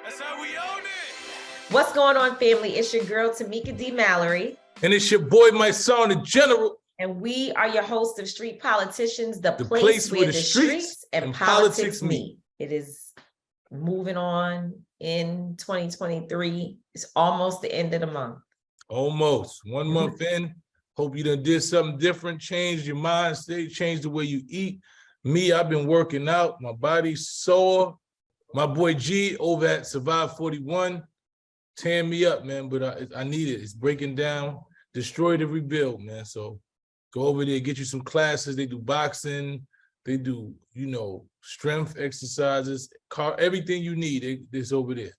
That's how we own it. What's going on, family? It's your girl, Tamika D, Mallory. And it's your boy, Mysonne, the General. And we are your hosts of Street Politicians, the place where the streets and politics meet. It is moving on in 2023. It's almost the end of the month. Almost. 1 month in. Hope you done did something different, changed your mind state, changed the way you eat. Me, I've been working out. My body's sore. My boy G over at Survive 41, tearing me up, man, but I need it. It's breaking down, destroy to rebuild, man. So go over there, get you some classes. They do boxing. They do, strength exercises, everything you need is over there.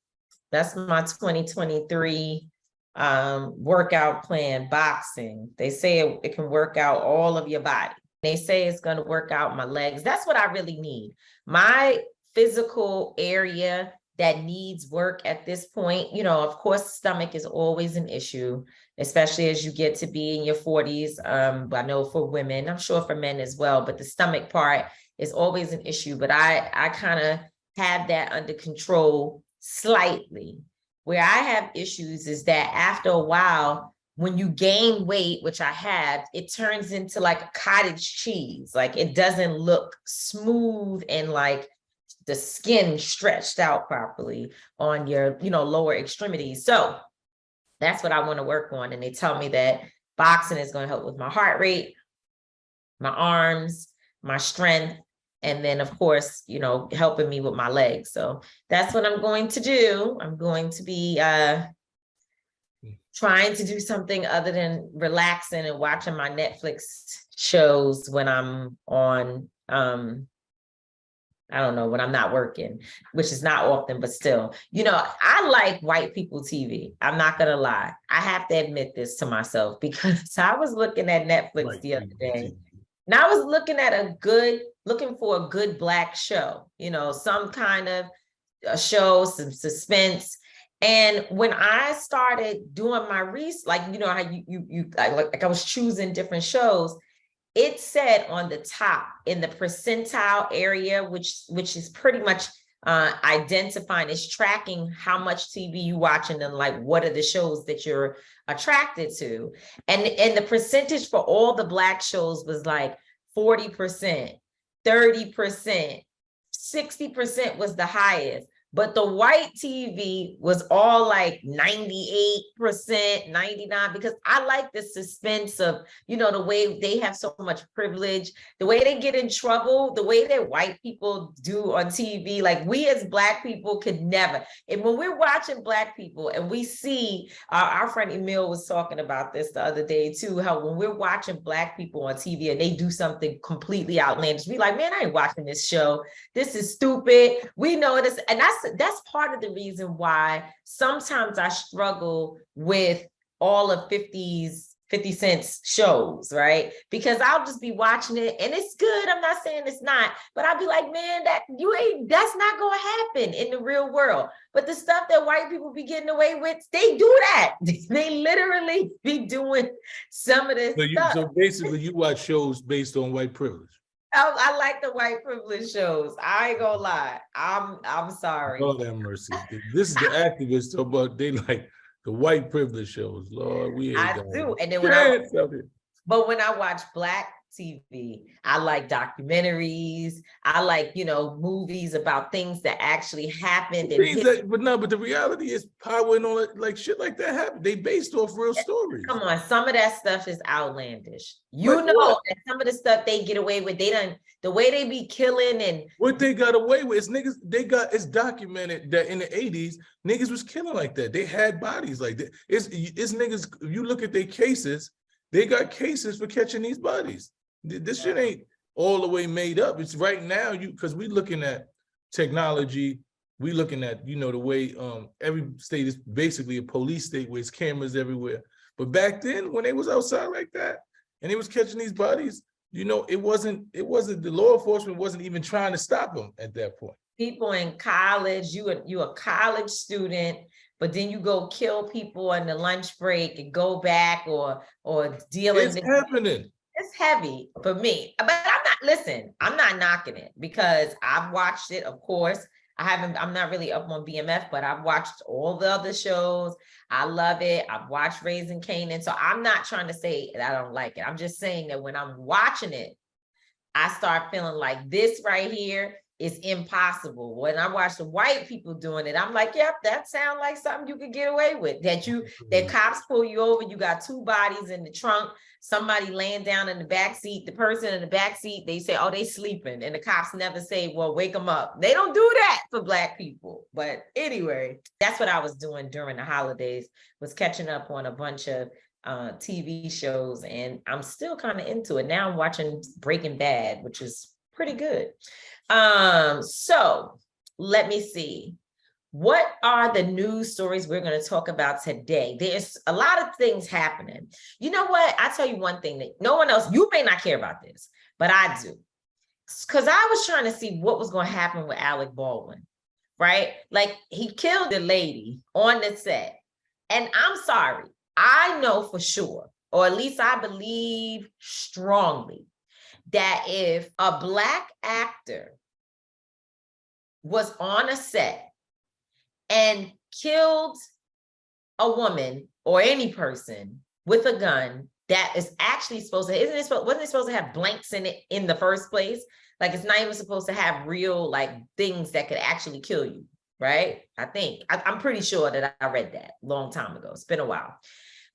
That's my 2023 workout plan, boxing. They say it can work out all of your body. They say it's going to work out my legs. That's what I really need. My physical area that needs work at this point, of course, stomach is always an issue, especially as you get to be in your 40s. I know for women, I'm sure for men as well, but the stomach part is always an issue. But I kind of have that under control slightly. Where I have issues is that after a while, when you gain weight, which I have, it turns into like a cottage cheese. Like it doesn't look smooth and like the skin stretched out properly on your, lower extremities. So that's what I want to work on. And they tell me that boxing is going to help with my heart rate, my arms, my strength, and then of course, helping me with my legs. So that's what I'm going to do. I'm going to be trying to do something other than relaxing and watching my Netflix shows when I'm on, I don't know, when I'm not working, which is not often, but still, I like white people TV. I'm not going to lie. I have to admit this to myself because I was looking at Netflix the other day and I was looking for a good Black show, some kind of a show, some suspense. And when I started doing my research, like, how I was choosing different shows, it said on the top in the percentile area, which is pretty much identifying, is tracking how much TV you watch and then like what are the shows that you're attracted to. And the percentage for all the Black shows was like 40%, 30%, 60% was the highest. But the white TV was all like 98%, 99, because I like the suspense of, the way they have so much privilege, the way they get in trouble, the way that white people do on TV. Like we as Black people could never. And when we're watching Black people and we see, our friend Emil was talking about this the other day too, how when we're watching Black people on TV and they do something completely outlandish, we like, man, I ain't watching this show. This is stupid. We know this. And that's part of the reason why sometimes I struggle with all of 50 Cent's shows, right? Because I'll just be watching it and it's good. I'm not saying it's not, but I'll be like, man, that's not going to happen in the real world. But the stuff that white people be getting away with, they do that. They literally be doing some of this stuff. So basically you watch shows based on white privilege. I like the white privilege shows. I ain't gonna lie. I'm sorry. Lord have mercy. This is the activists talking about they like the white privilege shows. Lord, we ain't I do. And then but when I watch Black TV, I like documentaries. I like, movies about things that actually happened. But the reality is power and all that, like shit like that happened. They based off real stories. Come on, some of that stuff is outlandish. And some of the stuff they get away with, the way they be killing and what they got away with is niggas. It's documented that in the 80s, niggas was killing like that. They had bodies like that. It's niggas. If you look at their cases, they got cases for catching these bodies. This shit ain't all the way made up. It's right now, because we looking at technology, we looking at, the way every state is basically a police state where it's cameras everywhere. But back then, when they was outside like that and they was catching these bodies, it wasn't the law enforcement wasn't even trying to stop them at that point. People in college, you a college student, but then you go kill people on the lunch break and go back or dealing. It's happening. It's heavy for me, but I'm not knocking it because I've watched it. Of course, I'm not really up on BMF, but I've watched all the other shows. I love it. I've watched Raising Kanan. So I'm not trying to say that I don't like it. I'm just saying that when I'm watching it, I start feeling like this right here is impossible. When I watch the white people doing it, I'm like, yep, that sounds like something you could get away with. That cops pull you over, you got two bodies in the trunk, somebody laying down in the back seat, the person in the back seat, they say, oh, they sleeping. And the cops never say, well, wake them up. They don't do that for Black people. But anyway, that's what I was doing during the holidays, was catching up on a bunch of TV shows, and I'm still kind of into it. Now I'm watching Breaking Bad, which is pretty good. So let me see. What are the news stories we're going to talk about today? There's a lot of things happening. You know what? I tell you one thing that no one else, you may not care about this, but I do. Because I was trying to see what was going to happen with Alec Baldwin, right? Like, he killed the lady on the set. And I'm sorry, I know for sure, or at least I believe strongly, that if a Black actor was on a set and killed a woman or any person with a gun that is actually supposed to, wasn't it supposed to have blanks in it in the first place? Like, it's not even supposed to have real, like, things that could actually kill you, right? I'm pretty sure that I read that a long time ago. It's been a while.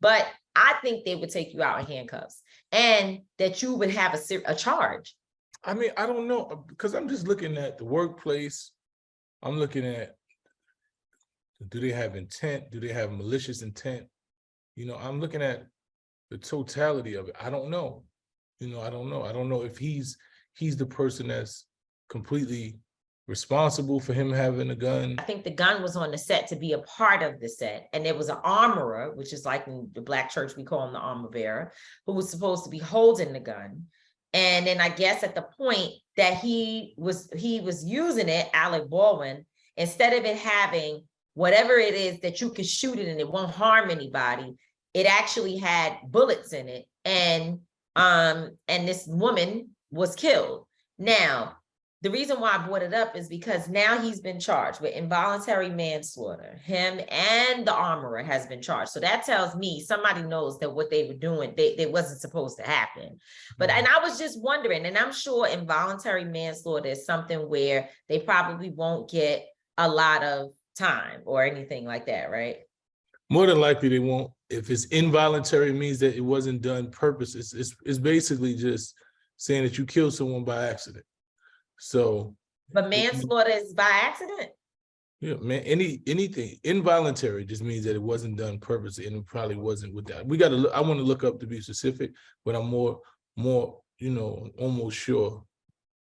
But I think they would take you out in handcuffs and that you would have a charge. I mean, I don't know, because I'm just looking at the workplace. I'm looking at, do they have intent? Do they have malicious intent? You know, I'm looking at the totality of it. I don't know. You know, I don't know. I don't know if he's the person that's completely responsible for him having a gun. I think the gun was on the set to be a part of the set. And there was an armorer, which is like in the Black church, we call him the armor bearer, who was supposed to be holding the gun. And then I guess at the point that he was using it, Alec Baldwin, instead of it having whatever it is that you could shoot it and it won't harm anybody, it actually had bullets in it. And this woman was killed. Now, the reason why I brought it up is because now he's been charged with involuntary manslaughter. Him and the armorer has been charged. So that tells me somebody knows that what they were doing, they wasn't supposed to happen. But, and I was just wondering, and I'm sure involuntary manslaughter is something where they probably won't get a lot of time or anything like that, right? More than likely they won't. If it's involuntary, it means that it wasn't done purpose. It's basically just saying that you killed someone by accident. So, but manslaughter is by accident. Yeah, man. Anything involuntary just means that it wasn't done purposely, and it probably wasn't with that. We got to. I want to look up to be specific, but I'm more, you know, almost sure.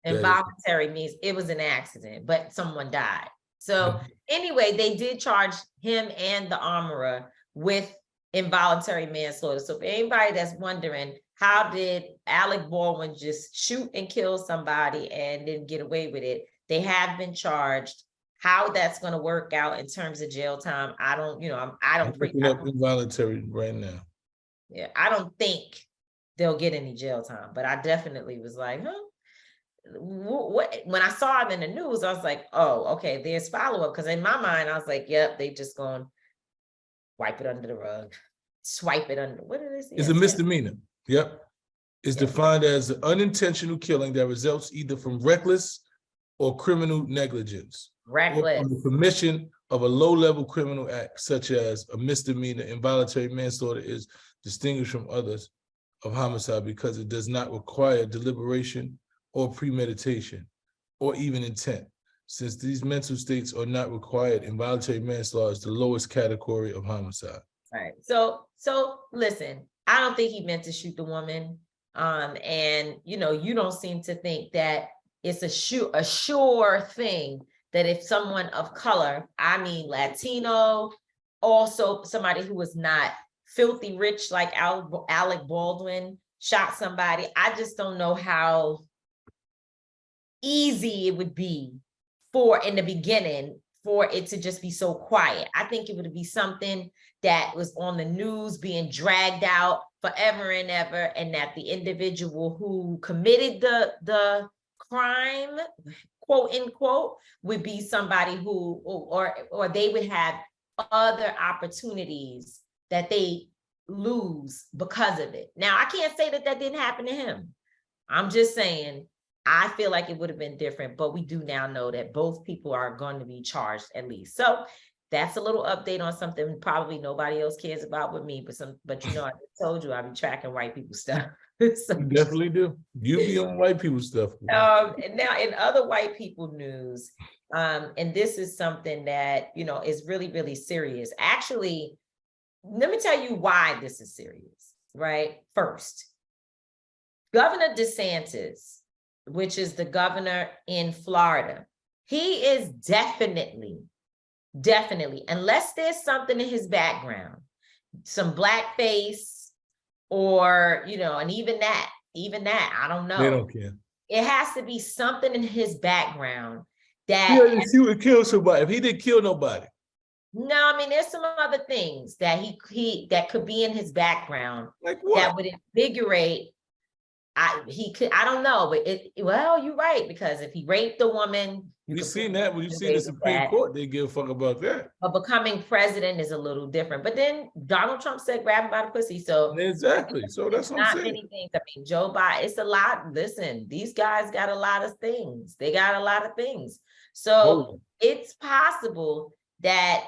Involuntary means it was an accident, but someone died. So anyway, they did charge him and the armorer with involuntary manslaughter. So for anybody that's wondering, how did Alec Baldwin just shoot and kill somebody and then get away with it? They have been charged. How that's going to work out in terms of jail time, I don't, you know, I'm looking up involuntary right now. Yeah, I don't think they'll get any jail time, but I definitely was like, huh? When I saw him in the news, I was like, oh, okay, there's follow-up. Because in my mind, I was like, yep, they just going to wipe it under the rug, swipe it under. What is it? It's a misdemeanor. Yep. It's defined as unintentional killing that results either from reckless or criminal negligence. Reckless. Or from the commission of a low-level criminal act, such as a misdemeanor. Involuntary manslaughter is distinguished from others of homicide because it does not require deliberation or premeditation or even intent. Since these mental states are not required, involuntary manslaughter is the lowest category of homicide. All right. So listen, I don't think he meant to shoot the woman. And you know, you don't seem to think that it's a sure thing that if someone of color, I mean Latino, also somebody who was not filthy rich like Alec Baldwin shot somebody, I just don't know how easy it would be for in the beginning for it to just be so quiet. I think it would be something that was on the news being dragged out forever and ever, and that the individual who committed the crime, quote unquote, would be somebody who, or they would have other opportunities that they lose because of it. Now, I can't say that that didn't happen to him. I'm just saying, I feel like it would have been different, but we do now know that both people are going to be charged at least. So that's a little update on something probably nobody else cares about with me, but you know, I told you I be tracking white people stuff. So, You definitely do. You be on white people stuff. and now in other white people news, and this is something that, you know, is really, really serious. Actually, let me tell you why this is serious, right? First, Governor DeSantis, which is the governor in Florida, he is definitely, unless there's something in his background, some blackface, or, you know, and even that, I don't know. They don't care. It has to be something in his background that. Yeah, if he would kill somebody, if he didn't kill nobody. No, I mean, there's some other things that he that could be in his background, like what? That would invigorate. I don't know, but well, you're right, because if he raped a woman, we seen that when you see the Supreme Court, they give a fuck about that. But becoming president is a little different. But then Donald Trump said grab him by the pussy. So exactly. So that's what I'm saying. Not many things. I mean, Joe Biden, it's a lot. Listen, these guys got a lot of things. They got a lot of things. So it's possible that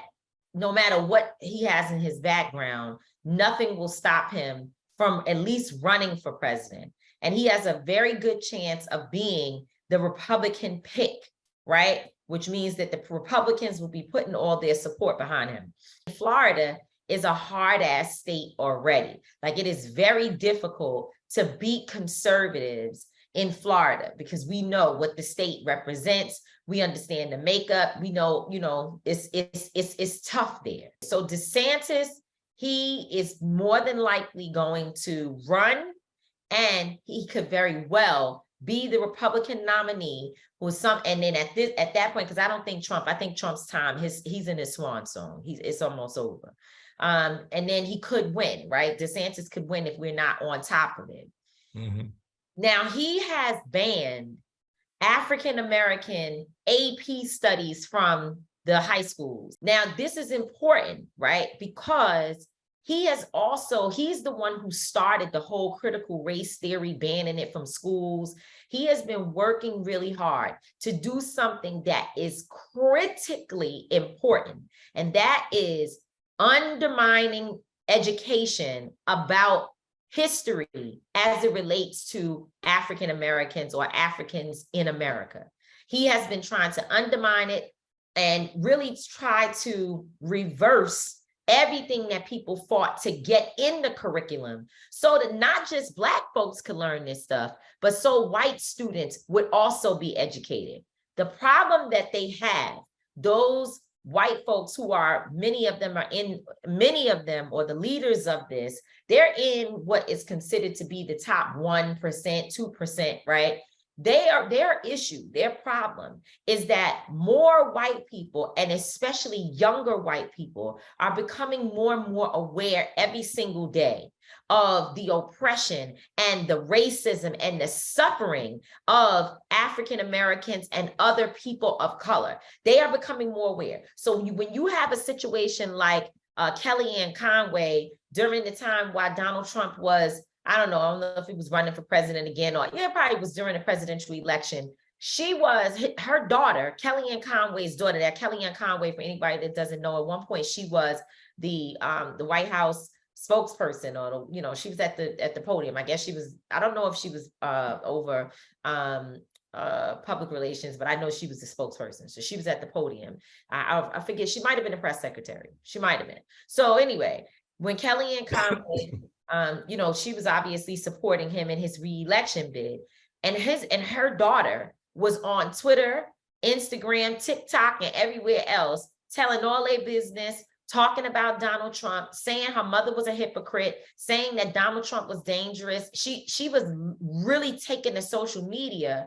no matter what he has in his background, nothing will stop him from at least running for president. And he has a very good chance of being the Republican pick, right? Which means that the Republicans will be putting all their support behind him. Florida is a hard-ass state already. Like, it is very difficult to beat conservatives in Florida because we know what the state represents. We understand the makeup. We know, you know, it's tough there. So DeSantis, he is more than likely going to run, and he could very well be the Republican nominee and then at that point, because I think Trump's time, he's in his swan song. It's almost over. And then he could win, right? DeSantis could win if we're not on top of it. Mm-hmm. Now, he has banned African-American AP studies from the high schools. Now, this is important, right? Because he's the one who started the whole critical race theory, banning it from schools. He has been working really hard to do something that is critically important, and that is undermining education about history as it relates to African Americans or Africans in America. He has been trying to undermine it and really try to reverse everything that people fought to get in the curriculum so that not just Black folks could learn this stuff, but so white students would also be educated. The problem that they have, those white folks who are, many of them, or the leaders of this, they're in what is considered to be the top 1%, 2%, right? Their issue, their problem is that more white people, and especially younger white people, are becoming more and more aware every single day of the oppression and the racism and the suffering of African Americans and other people of color. They are becoming more aware. So when you have a situation like Kellyanne Conway during the time while Donald Trump was, I don't know if he was running for president again, or probably was during the presidential election. Her daughter, Kellyanne Conway's daughter, that Kellyanne Conway, for anybody that doesn't know, at one point she was the White House spokesperson, or she was at the podium. I guess she was, I don't know if she was over public relations, but I know she was the spokesperson. So she was at the podium. I forget, she might have been a press secretary. She might have been. So anyway, when Kellyanne Conway, she was obviously supporting him in his re-election bid, and her daughter was on Twitter, Instagram, TikTok, and everywhere else, telling all their business, talking about Donald Trump, saying her mother was a hypocrite, saying that Donald Trump was dangerous. She was really taking to social media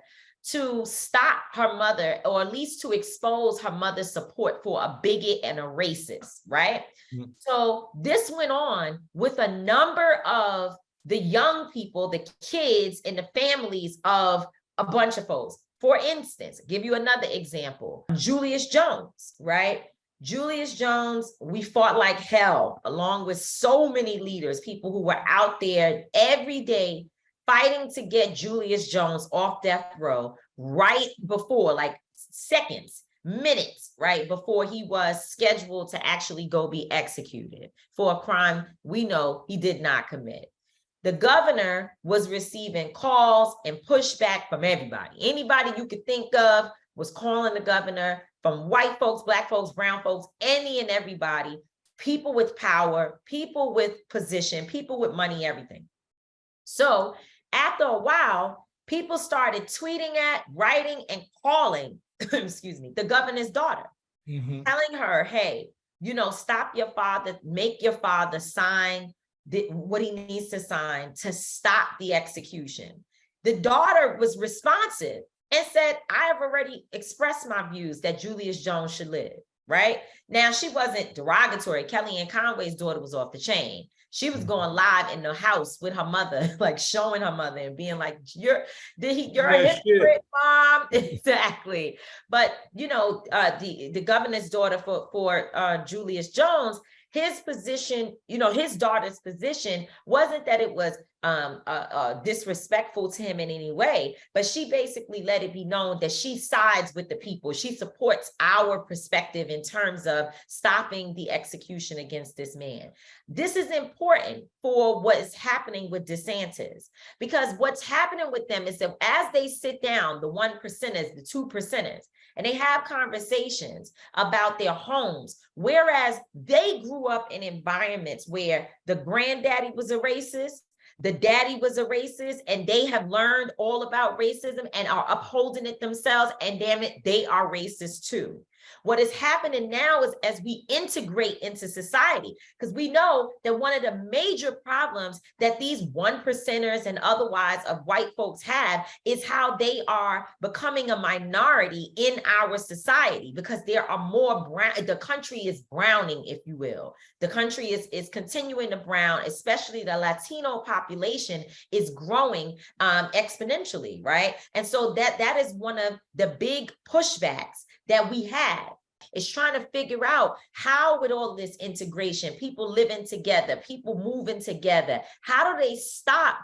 to stop her mother, or at least to expose her mother's support for a bigot and a racist, right? Mm-hmm. So this went on with a number of the young people, the kids, and the families of a bunch of folks. For instance, give you another example, Julius Jones, right? Julius Jones, we fought like hell, along with so many leaders, people who were out there every day fighting to get Julius Jones off death row right before, like seconds, minutes, right before he was scheduled to actually go be executed for a crime we know he did not commit. The governor was receiving calls and pushback from everybody. Anybody you could think of was calling the governor, from white folks, black folks, brown folks, any and everybody, people with power, people with position, people with money, everything. So after a while, people started tweeting at, writing, and calling, excuse me, the governor's daughter, telling her, hey, stop your father, make your father sign what he needs to sign to stop the execution. The daughter was responsive and said, I have already expressed my views that Julius Jones should live, right? Now, she wasn't derogatory. Kellyanne Conway's daughter was off the chain. She was going live in the house with her mother, like showing her mother and being like, you're a hypocrite, mom. Exactly. But, the governor's daughter for Julius Jones, his position, his daughter's position wasn't that it was disrespectful to him in any way, but she basically let it be known that she sides with the people. She supports our perspective in terms of stopping the execution against this man. This is important for what is happening with DeSantis, because what's happening with them is that as they sit down, the 1%ers, the 2%ers, and they have conversations about their homes, whereas they grew up in environments where the granddaddy was a racist, the daddy was a racist, and they have learned all about racism and are upholding it themselves, and damn it, they are racist too. What is happening now is as we integrate into society, because we know that one of the major problems that these 1%ers and otherwise of white folks have is how they are becoming a minority in our society, because there are more brown, the country is browning, if you will. The country is continuing to brown, especially the Latino population is growing exponentially, right? And so that is one of the big pushbacks that we have, is trying to figure out how, with all this integration, people living together, people moving together, how do they stop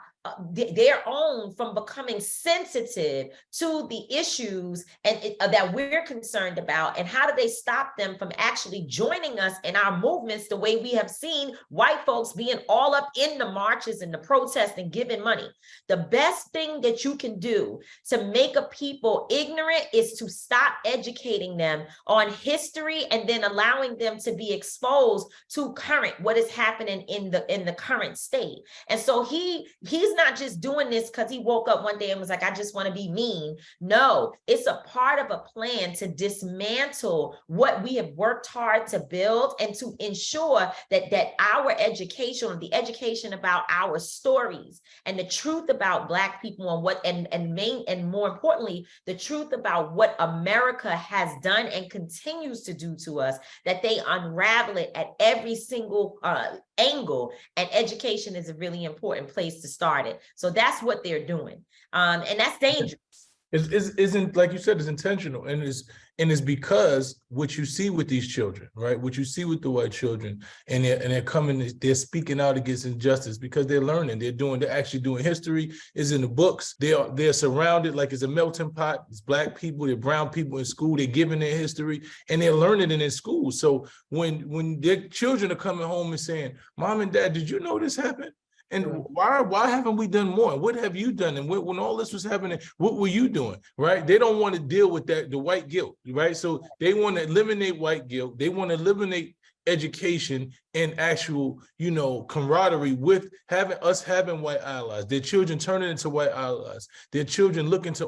their own from becoming sensitive to the issues that we're concerned about, and how do they stop them from actually joining us in our movements the way we have seen white folks being all up in the marches and the protests and giving money. The best thing that you can do to make a people ignorant is to stop educating them on history and then allowing them to be exposed to what is happening in the current state. And so he's not just doing this because he woke up one day and was like, I just want to be mean. No, it's a part of a plan to dismantle what we have worked hard to build, and to ensure that our education, the education about our stories and the truth about Black people and more importantly, the truth about what America has done and continues to do to us, that they unravel it at every single angle, and education is a really important place to start it. So that's what they're doing, and that's dangerous. Isn't, like you said, it's intentional, and it's because what you see with these children, right? What you see with the white children, and they're speaking out against injustice because they're learning, they're actually doing history, is in the books. They're surrounded like it's a melting pot. It's Black people, they're brown people in school, they're giving their history, and they're learning it in school. So when their children are coming home and saying, Mom and Dad, did you know this happened? And why haven't we done more? What have you done? And when all this was happening, what were you doing, right? They don't want to deal with the white guilt, right? So they want to eliminate white guilt. They want to eliminate education and actual, camaraderie with having white allies. Their children turning into white allies. Their children looking to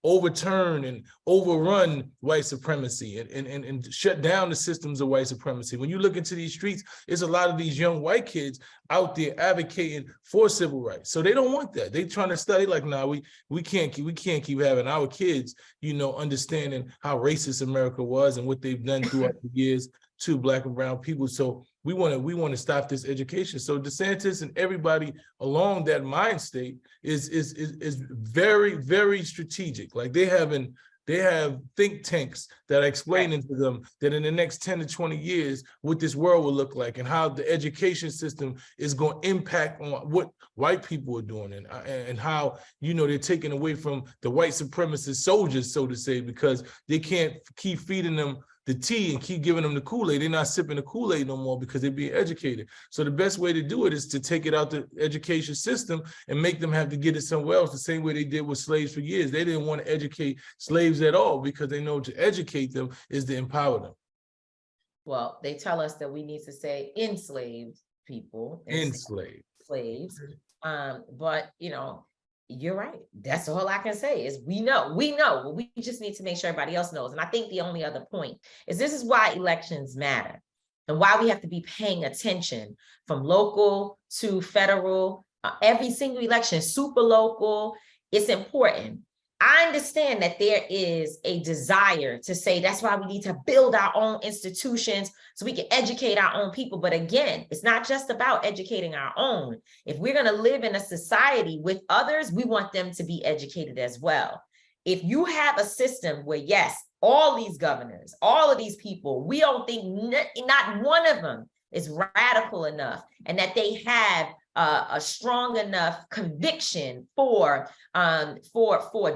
overturn and overrun white supremacy and shut down the systems of white supremacy. When you look into these streets, there's a lot of these young white kids out there advocating for civil rights. So they don't want that. They trying to study like, nah, we can't keep having our kids, understanding how racist America was and what they've done throughout the years. to Black and brown people. So we want to stop this education. So DeSantis and everybody along that mind state is very, very strategic. Like they have think tanks that are explaining to them that in the next 10 to 20 years, what this world will look like and how the education system is going to impact on what white people are doing and how, they're taking away from the white supremacist soldiers, so to say, because they can't keep feeding them the tea and keep giving them the Kool-Aid. They're not sipping the Kool-Aid no more because they're being educated. So the best way to do it is to take it out the education system and make them have to get it somewhere else, the same way they did with slaves for years. They didn't want to educate slaves at all because they know to educate them is to empower them. Well, they tell us that we need to say enslaved people. Enslaved. Slaves. But, you're right. That's all I can say is we know, but we just need to make sure everybody else knows. And I think the only other point is this is why elections matter and why we have to be paying attention from local to federal, every single election, super local. It's important. I understand that there is a desire to say that's why we need to build our own institutions so we can educate our own people. But again, it's not just about educating our own. If we're going to live in a society with others, we want them to be educated as well. If you have a system where, yes, all these governors, all of these people, we don't think not one of them is radical enough and that they have a strong enough conviction for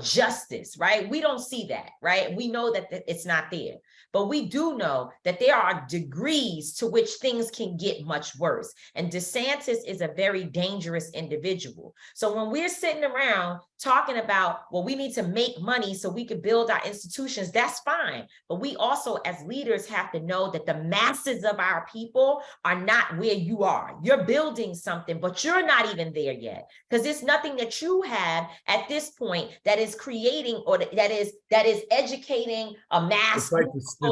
justice, right? We don't see that, right? We know that it's not there, but we do know that there are degrees to which things can get much worse. And DeSantis is a very dangerous individual. So when we're sitting around talking about, well, we need to make money so we can build our institutions, that's fine. But we also, as leaders, have to know that the masses of our people are not where you are. You're building something, but you're not even there yet, because there's nothing that you have at this point that is creating or that is educating a mass. It's like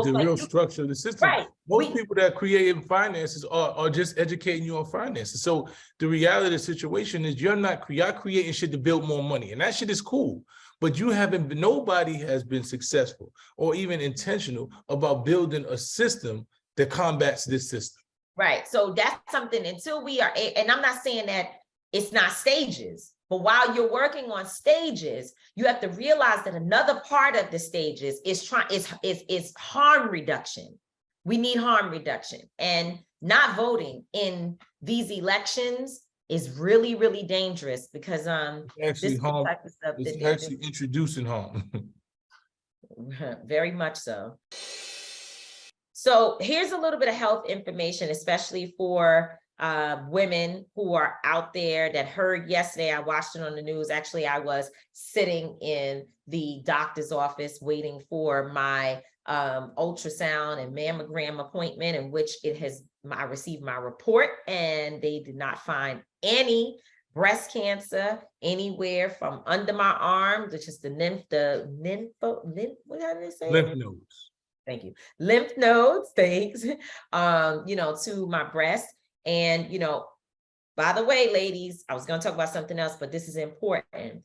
the real structure of the system. Right. Most people that create finances are just educating you on finances. So the reality of the situation is y'all creating shit to build more money, and that shit is cool. But nobody has been successful or even intentional about building a system that combats this system. Right. So that's something until we are, and I'm not saying that it's not stages, but while you're working on stages, you have to realize that another part of the stages is harm reduction. We need harm reduction, and not voting in these elections is really, really dangerous because it's actually introducing harm. Very much so. So here's a little bit of health information, especially for women who are out there that heard yesterday. I watched it on the news. Actually, I was sitting in the doctor's office waiting for my ultrasound and mammogram appointment, in which I received my report, and they did not find any breast cancer anywhere from under my arm, which is what did they say? Lymph nodes. Thank you. Lymph nodes, thanks, to my breast. And, by the way, ladies, I was going to talk about something else, but this is important.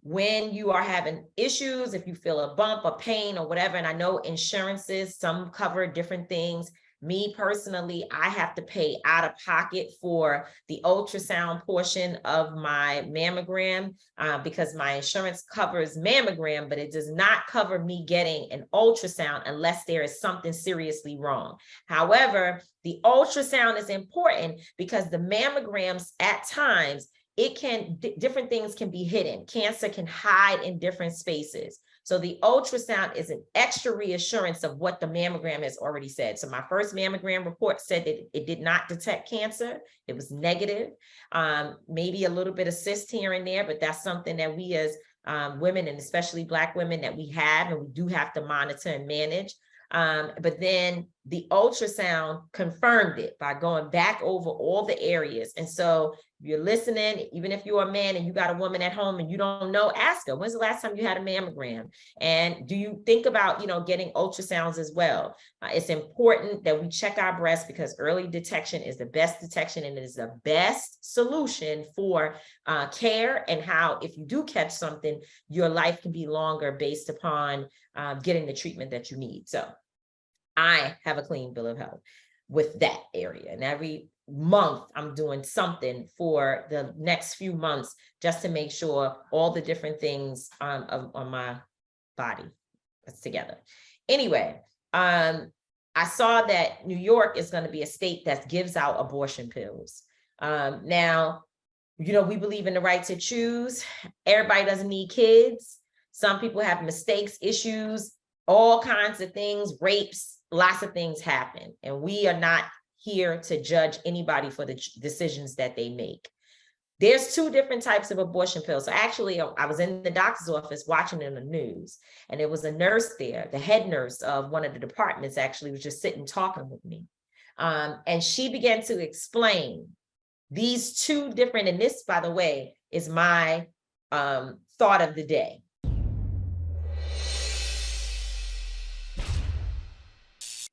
When you are having issues, if you feel a bump or pain or whatever, and I know insurances, some cover different things. Me personally, I have to pay out of pocket for the ultrasound portion of my mammogram because my insurance covers mammogram, but it does not cover me getting an ultrasound unless there is something seriously wrong. However, the ultrasound is important because the mammograms at times, different things can be hidden. Cancer can hide in different spaces. So the ultrasound is an extra reassurance of what the mammogram has already said. So my first mammogram report said that it did not detect cancer. It was negative, maybe a little bit of cyst here and there, but that's something that we as women, and especially Black women, that we have and we do have to monitor and manage. But then the ultrasound confirmed it by going back over all the areas. And so if you're listening, even if you're a man and you got a woman at home and you don't know, ask her, when's the last time you had a mammogram? And do you think about, getting ultrasounds as well? It's important that we check our breasts because early detection is the best detection and it is the best solution for care, and how, if you do catch something, your life can be longer based upon getting the treatment that you need. So I have a clean bill of health with that area. And every month I'm doing something for the next few months just to make sure all the different things on my body that's together. Anyway, I saw that New York is going to be a state that gives out abortion pills. Now, you know, we believe in the right to choose. Everybody doesn't need kids. Some people have mistakes, issues, all kinds of things, rapes, lots of things happen. And we are not here to judge anybody for the decisions that they make. There's two different types of abortion pills. So actually, I was in the doctor's office watching it in the news, and there was a nurse there, the head nurse of one of the departments actually was just sitting talking with me. And she began to explain these two different, and this, by the way, is my thought of the day.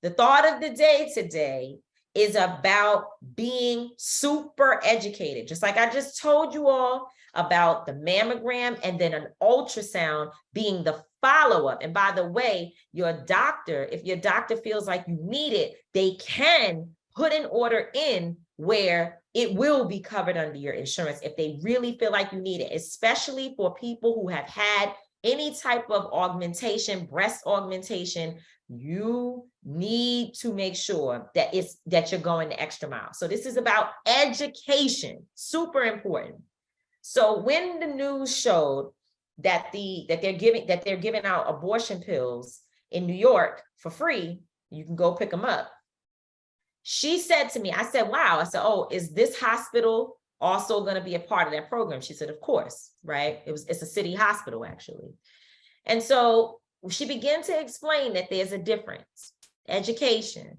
The thought of the day today is about being super educated. Just like I just told you all about the mammogram and then an ultrasound being the follow-up. And by the way, your doctor, if your doctor feels like you need it, they can put an order in where it will be covered under your insurance if they really feel like you need it, especially for people who have had any type of augmentation, breast augmentation. You need to make sure that you're going the extra mile. So this is about education, super important. So when the news showed that they're giving out abortion pills in New York for free, you can go pick them up. She said to me, I said, wow. I said, oh, is this hospital also going to be a part of that program? She said, of course, right? It's a city hospital, actually. And so she began to explain that there's a difference. Education.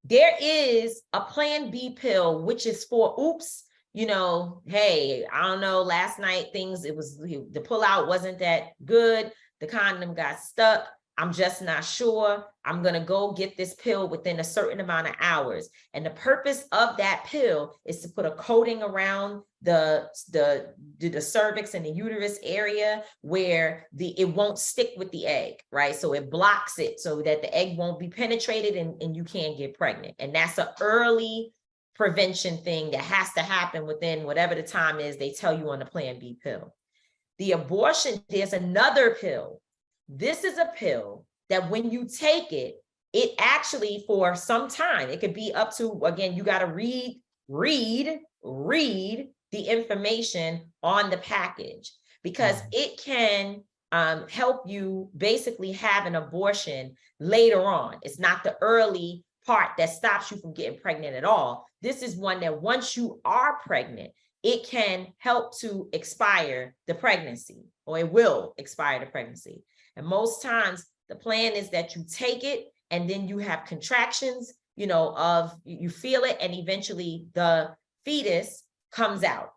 There is a Plan B pill, which is for, oops, you know, hey, I don't know, last night the pullout wasn't that good. The condom got stuck. I'm just not sure. I'm going to go get this pill within a certain amount of hours. And the purpose of that pill is to put a coating around the cervix and the uterus area where it won't stick with the egg, right? So it blocks it so that the egg won't be penetrated and you can't get pregnant. And that's an early prevention thing that has to happen within whatever the time is they tell you on the Plan B pill. The abortion, there's another pill. This is a pill that when you take it, it actually for some time, it could be up to, again, you got to read the information on the package because it can help you basically have an abortion later on. It's not the early part that stops you from getting pregnant at all. This is one that once you are pregnant, it can help to expire the pregnancy, or it will expire the pregnancy. And most times the plan is that you take it and then you have contractions, you know, you feel it, and eventually the fetus comes out,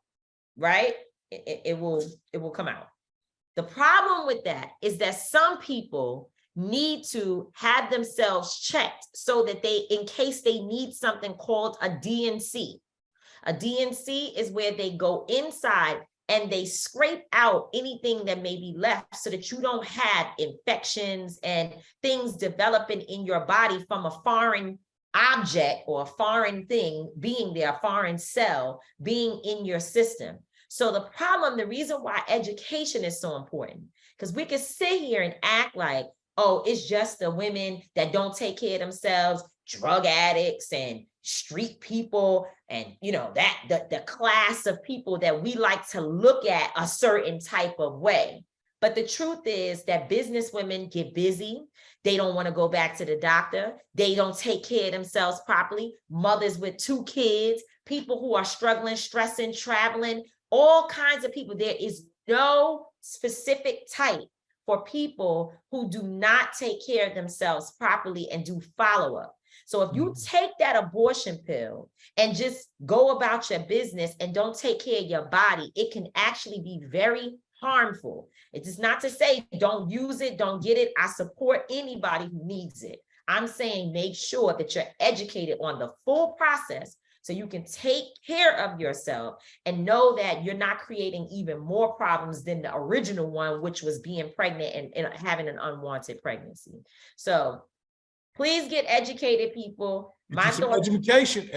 right? It will come out. The problem with that is that some people need to have themselves checked so that in case they need something called a D&C. A D&C is where they go inside and they scrape out anything that may be left so that you don't have infections and things developing in your body from a foreign object or a foreign thing being there, a foreign cell being in your system. So the reason why education is so important, because we can sit here and act like, oh, it's just the women that don't take care of themselves, drug addicts and street people, and you know that the class of people that we like to look at a certain type of way. But the truth is that business women get busy. They don't want to go back to the doctor. They don't take care of themselves properly. Mothers with 2 kids, people who are struggling, stressing, traveling, all kinds of people. There is no specific type for people who do not take care of themselves properly and do follow-up. So if you take that abortion pill and just go about your business and don't take care of your body, it can actually be very harmful. It is not to say don't use it, don't get it. I support anybody who needs it. I'm saying make sure that you're educated on the full process so you can take care of yourself and know that you're not creating even more problems than the original one, which was being pregnant and having an unwanted pregnancy. So Please get educated, people. My thought education.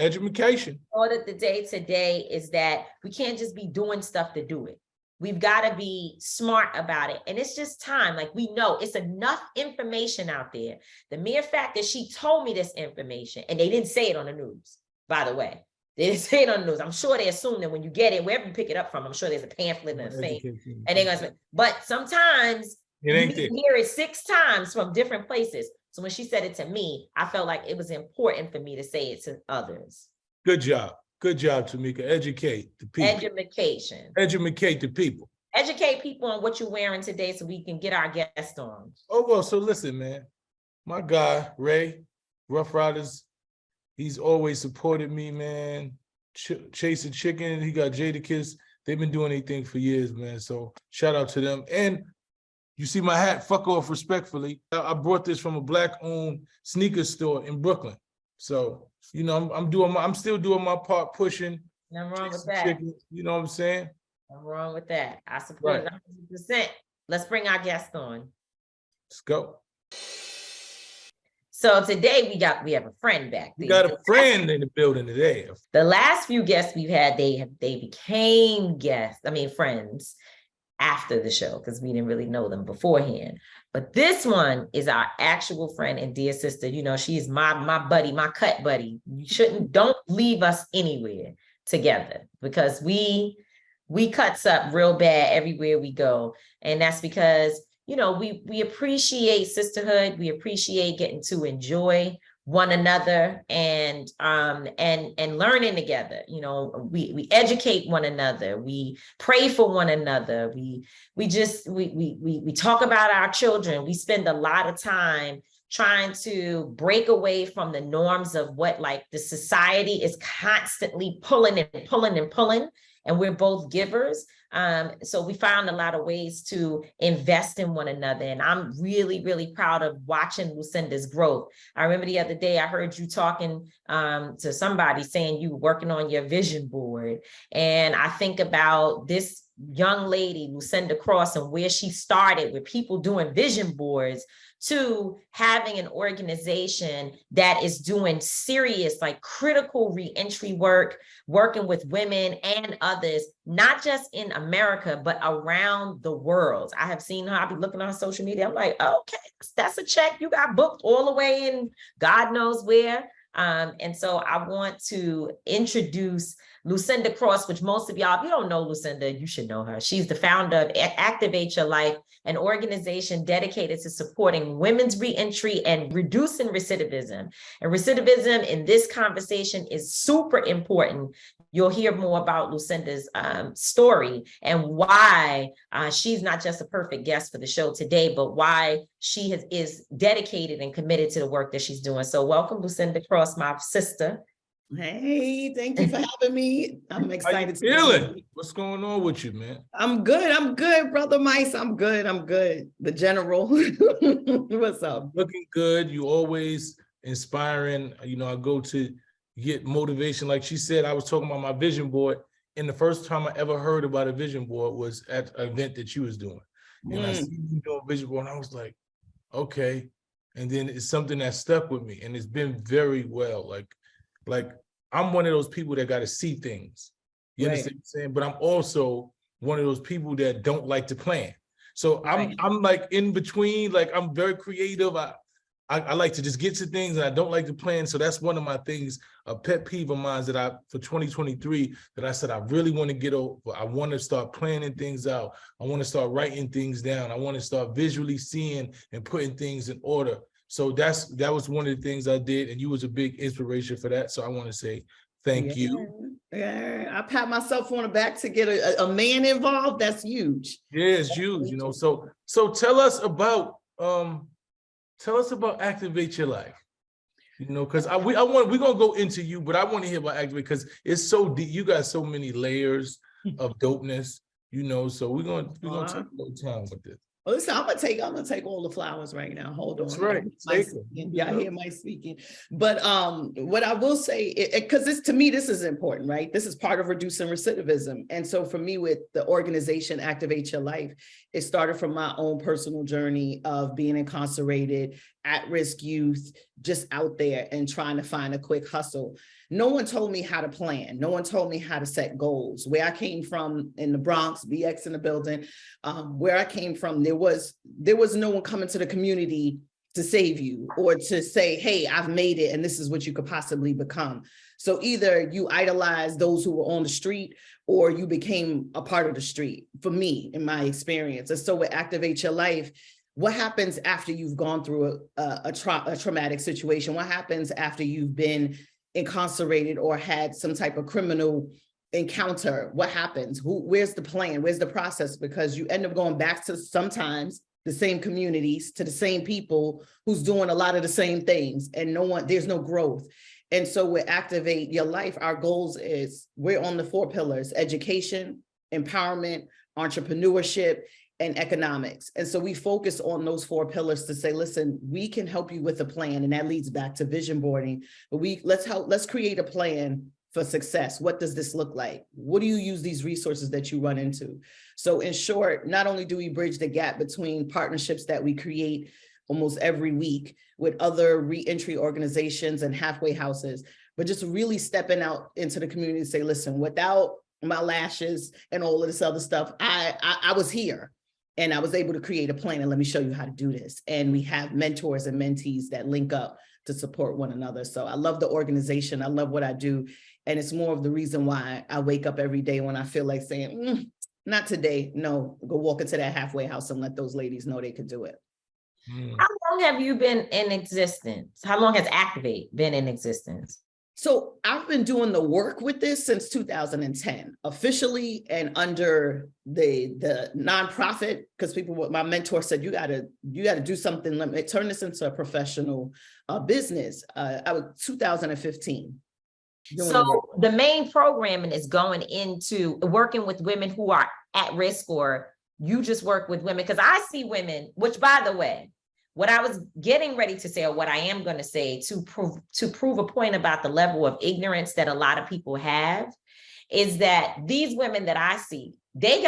Thought of the day today is that we can't just be doing stuff to do it. We've got to be smart about it. And it's just time. Like, we know it's enough information out there. The mere fact that she told me this information, and they didn't say it on the news, by the way. They didn't say it on the news. I'm sure they assume that when you get it, wherever you pick it up from, I'm sure there's a pamphlet and a thing. And they're going to, but sometimes you hear it 6 times from different places. So when she said it to me, I felt like it was important for me to say it to others. Good job. Good job, Tamika. Educate the people. Education. Educate the people. Educate people on what you're wearing today so we can get our guest on. Oh, well, so listen, man. My guy, Ray, Rough Riders, he's always supported me, man. Chasing Chicken, he got Jadakiss. They've been doing anything for years, man. So shout out to them. And you see my hat, fuck off respectfully. I brought this from a Black-owned sneaker store in Brooklyn. So, you know, I'm still doing my part pushing. Nothing wrong with that. Chicken, you know what I'm saying? Nothing wrong with that. I support it 100%. Let's bring our guest on. Let's go. So today we have a friend back. We got a friend in the building today. The last few guests we've had, they became friends after the show, because we didn't really know them beforehand. But this one is our actual friend and dear sister. You know, she's my buddy, my cut buddy. Don't leave us anywhere together, because we cuts up real bad everywhere we go. And that's because, you know, we appreciate sisterhood. We appreciate getting to enjoy one another and learning together. You know, we educate one another. We pray for one another. We talk about our children. We spend a lot of time trying to break away from the norms of what, like, the society is constantly pulling and pulling and pulling. And we're both givers. So we found a lot of ways to invest in one another. And I'm really, really proud of watching Lucinda's growth. I remember the other day, I heard you talking to somebody saying you were working on your vision board. And I think about this young lady, Lucinda Cross, and where she started with people doing vision boards to having an organization that is doing serious, like, critical reentry work, working with women and others, not just in America, but around the world. I have seen her, I'll be looking on social media. I'm like, okay, that's a check. You got booked all the way in God knows where. And so I want to introduce Lucinda Cross, which most of y'all, if you don't know Lucinda, you should know her. She's the founder of Activate Your Life, an organization dedicated to supporting women's reentry and reducing recidivism. And recidivism in this conversation is super important. You'll hear more about Lucinda's story and why she's not just a perfect guest for the show today, but why she is dedicated and committed to the work that she's doing. So welcome, Lucinda Cross, my sister. Hey, thank you for having me. I'm excited. How you feeling? What's going on with you, man? I'm good, Brother Mice. I'm good. The general. What's up? Looking good. You always inspiring. You know, I go to get motivation. Like she said, I was talking about my vision board, and the first time I ever heard about a vision board was at an event that you was doing. And I see you doing a vision board, and I was like, okay. And then it's something that stuck with me, and it's been very well. Like I'm one of those people that got to see things. You understand what I'm saying? But I'm also one of those people that don't like to plan. So I'm like in between. Like, I'm very creative. I like to just get to things, and I don't like to plan. So that's one of my things, a pet peeve of mine that for 2023, that I said I really want to get over. I want to start planning things out. I want to start writing things down. I want to start visually seeing and putting things in order. So that was one of the things I did, and you was a big inspiration for that. So I want to say thank you. Yeah, I pat myself on the back to get a man involved. That's huge. Yeah, it's huge. You know. So tell us about Activate Your Life. You know, because we're gonna go into you, but I want to hear about Activate because it's so deep. You got so many layers of dopeness. You know, so we're gonna take a little time with this. Well, listen, I'm gonna take all the flowers right now. Hold on. That's right. Yeah, I hear my speaking. But what I will say, because to me, this is important, right? This is part of reducing recidivism. And so for me, with the organization Activate Your Life, it started from my own personal journey of being incarcerated at-risk youth just out there and trying to find a quick hustle. No one told me how to plan. No one told me how to set goals. Where I came from in the Bronx, BX in the building, where I came from, there was no one coming to the community to save you or to say, hey, I've made it and this is what you could possibly become. So either you idolize those who were on the street or you became a part of the street, for me, in my experience. And so with Activate Your Life, what happens after you've gone through a traumatic situation? What happens after you've been incarcerated or had some type of criminal encounter? What happens? Where's the plan? Where's the process? Because you end up going back to sometimes the same communities, to the same people who's doing a lot of the same things, and there's no growth. And so with Activate Your Life, our goals is we're on the 4 pillars: education, empowerment, entrepreneurship, and economics. And so we focus on those 4 pillars to say, listen, we can help you with a plan. And that leads back to vision boarding. But let's create a plan for success. What does this look like? What do you use these resources that you run into? So in short, not only do we bridge the gap between partnerships that we create almost every week with other reentry organizations and halfway houses, but just really stepping out into the community and say, listen, without my lashes and all of this other stuff, I was here. And I was able to create a plan, and let me show you how to do this. And we have mentors and mentees that link up to support one another. So I love the organization. I love what I do. And it's more of the reason why I wake up every day when I feel like saying, not today. No, go walk into that halfway house and let those ladies know they could do it. How long have you been in existence? How long has Activate been in existence? So I've been doing the work with this since 2010, officially, and under the nonprofit, because my mentor said, you gotta do something, let me turn this into a professional business. I was 2015. So the main programming is going into working with women who are at risk, or you just work with women? Because I see women, which, by the way, what I was getting ready to say, or what I am going to say to prove a point about the level of ignorance that a lot of people have, is that these women that I see, they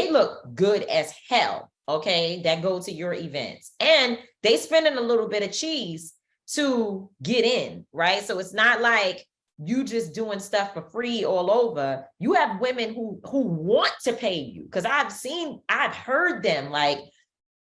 look good as hell, okay, that go to your events, and they spending a little bit of cheese to get in, right? So it's not like you just doing stuff for free all over. You have women who want to pay you, because I've heard them like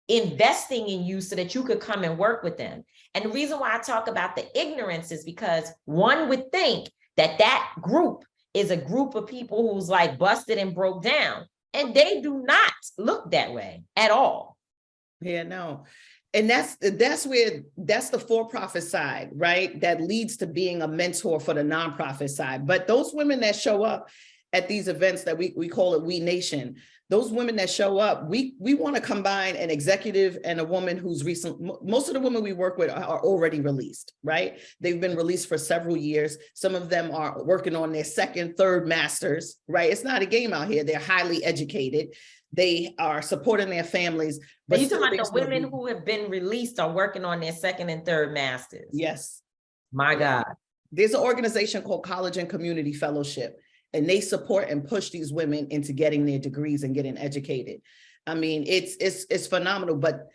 investing in you so that you could come and work with them. And the reason why I talk about the ignorance is because one would think that group is a group of people who's like busted and broke down, and they do not look that way at all. Yeah, no. And that's the for-profit side, right? That leads to being a mentor for the nonprofit side. But those women that show up at these events that we call it We Nation, those women that show up, we want to combine an executive and a woman who's most of the women we work with are already released, right? They've been released for several years. Some of them are working on their 2nd, 3rd masters, right? It's not a game out here. They're highly educated. They are supporting their families. But you're talking about the women who have been released are working on their 2nd and 3rd masters. Yes. My God. There's an organization called College and Community Fellowship, and they support and push these women into getting their degrees and getting educated. I mean, it's phenomenal. But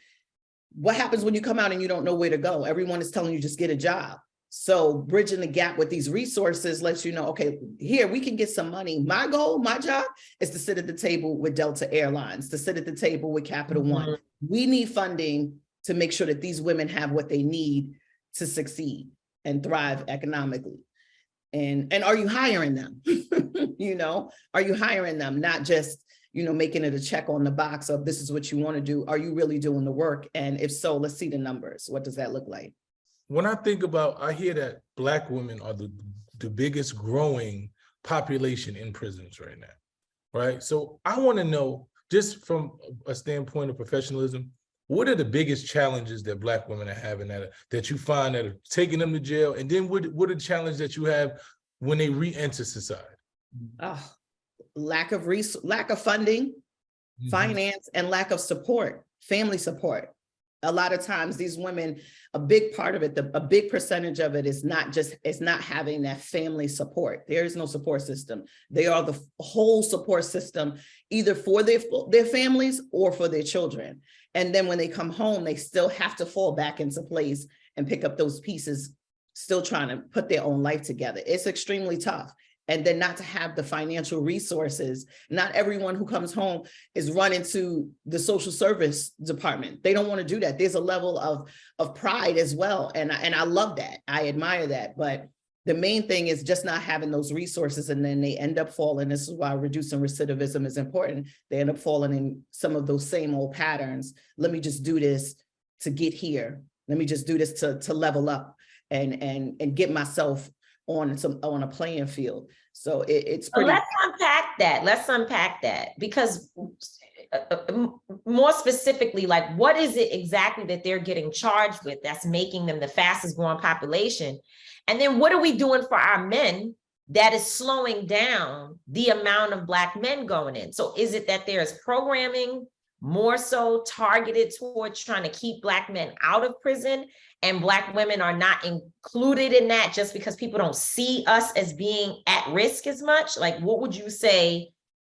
what happens when you come out and you don't know where to go? Everyone is telling you just get a job. So bridging the gap with these resources lets you know, okay, here we can get some money. My goal, my job is to sit at the table with Delta Airlines, to sit at the table with Capital One. We need funding to make sure that these women have what they need to succeed and thrive economically. And are you hiring them? Are you hiring them? Not just, making it a check on the box of this is what you want to do. Are you really doing the work? And if so, let's see the numbers. What does that look like? When I hear that Black women are the biggest growing population in prisons right now, right? So I want to know, just from a standpoint of professionalism, what are the biggest challenges that Black women are having that you find that are taking them to jail? And then what are the challenges that you have when they re-enter society? Lack of funding, finance, and lack of support, family support. a lot of times these women, a big part of it, a big percentage of it is not having that family support. There is no support system. They are the whole support system, either for their families or for their children. And then when they come home, they still have to fall back into place and pick up those pieces, still trying to put their own life together. It's extremely tough. And then not to have the financial resources. Not everyone who comes home is running to the social service department. They don't want to do that. There's a level of pride as well. And I love that. I admire that. But the main thing is just not having those resources. And then they end up falling. This is why reducing recidivism is important. They end up falling in some of those same old patterns. Let me just do this to get here. Let me just do this to level up and get myself on a playing field. So it's pretty. Let's unpack that because more specifically, like what is it exactly that they're getting charged with that's making them the fastest growing population? And then what are we doing for our men that is slowing down the amount of Black men going in? So is it that there's programming more so targeted towards trying to keep Black men out of prison, and Black women are not included in that just because people don't see us as being at risk as much? Like, what would you say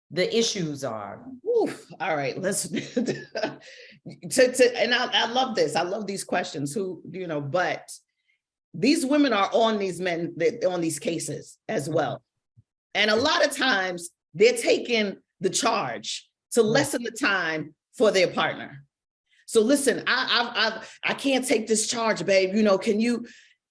the issues are? Oof, all right, let's and I love this. I love these questions. But these women are on these men, on these cases as well. And a lot of times they're taking the charge to lessen the time for their partner. So listen, I can't take this charge, babe. Can you?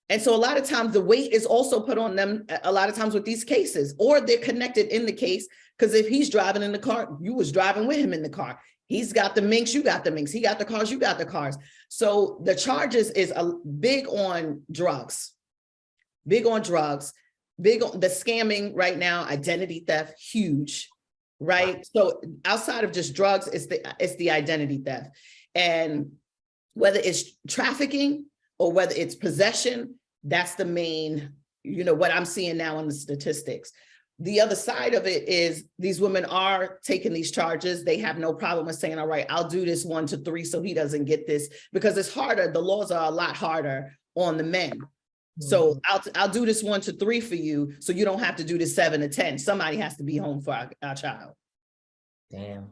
And so a lot of times the weight is also put on them a lot of times with these cases, or they're connected in the case. Because if he's driving in the car, you was driving with him in the car. He's got the minks, you got the minks. He got the cars, you got the cars. So the charges is big on drugs, big on the scamming right now, identity theft, huge, right? So outside of just drugs, it's the identity theft. And whether it's trafficking or whether it's possession, that's the main, what I'm seeing now in the statistics. The other side of it is these women are taking these charges. They have no problem with saying, all right, I'll do this 1 to 3 so he doesn't get this, because it's harder. The laws are a lot harder on the men. So I'll do this 1 to 3 for you, so you don't have to do this 7 to 10. Somebody has to be home for our child. Damn.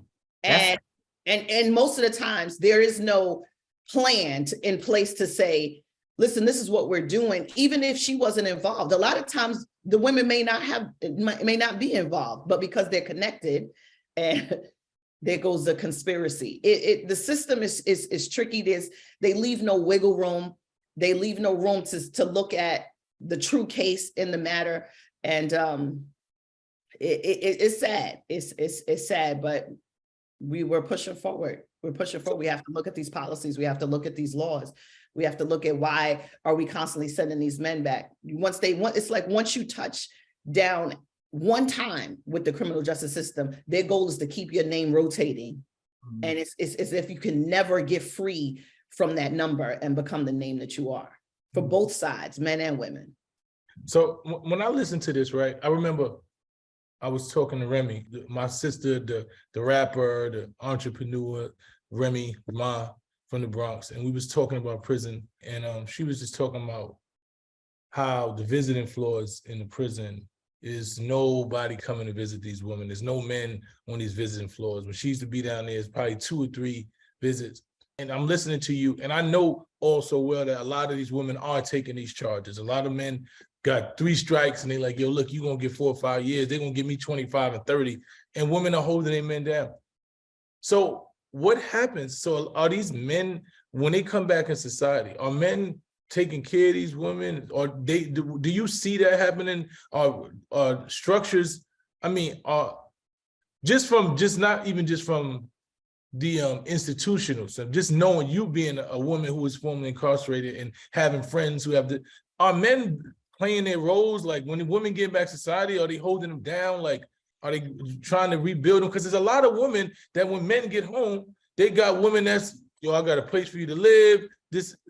And most of the times there is no plan in place to say, listen, this is what we're doing. Even if she wasn't involved, a lot of times the women may not be involved, but because they're connected, and there goes the conspiracy. The system is tricky. They leave no wiggle room. They leave no room to look at the true case in the matter. And it's sad. It's sad, but we're pushing forward. We're pushing forward. We have to look at these policies. We have to look at these laws. We have to look at why are we constantly sending these men back? It's like once you touch down one time with the criminal justice system, their goal is to keep your name rotating. Mm-hmm. And it's as if you can never get free from that number and become the name that you are, for both sides, men and women. So when I listen to this, right, I remember I was talking to Remy, my sister, the rapper, the entrepreneur, Remy Ma from the Bronx, and we was talking about prison, and she was just talking about how the visiting floors in the prison is nobody coming to visit these women. There's no men on these visiting floors. When she used to be down there, it's probably 2 or 3 visits. And I'm listening to you, and I know also well that a lot of these women are taking these charges. A lot of men got 3 strikes, and they're like, yo, look, you're gonna get 4 or 5 years. They're gonna give me 25 and 30. And women are holding their men down. So what happens? So are these men, when they come back in society, are men taking care of these women? Or do you see that happening? Or structures, I mean, not even from the institutional stuff, just knowing you being a woman who was formerly incarcerated and having friends who have are men playing their roles? Like when the women get back to society, are they holding them down? Like, are they trying to rebuild them? Because there's a lot of women that when men get home, they got women that's, yo, I got a place for you to live.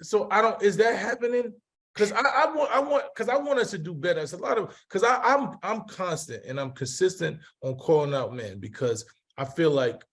So is that happening? Because I want us to do better. It's a lot of, because I'm constant and I'm consistent on calling out men, because I feel like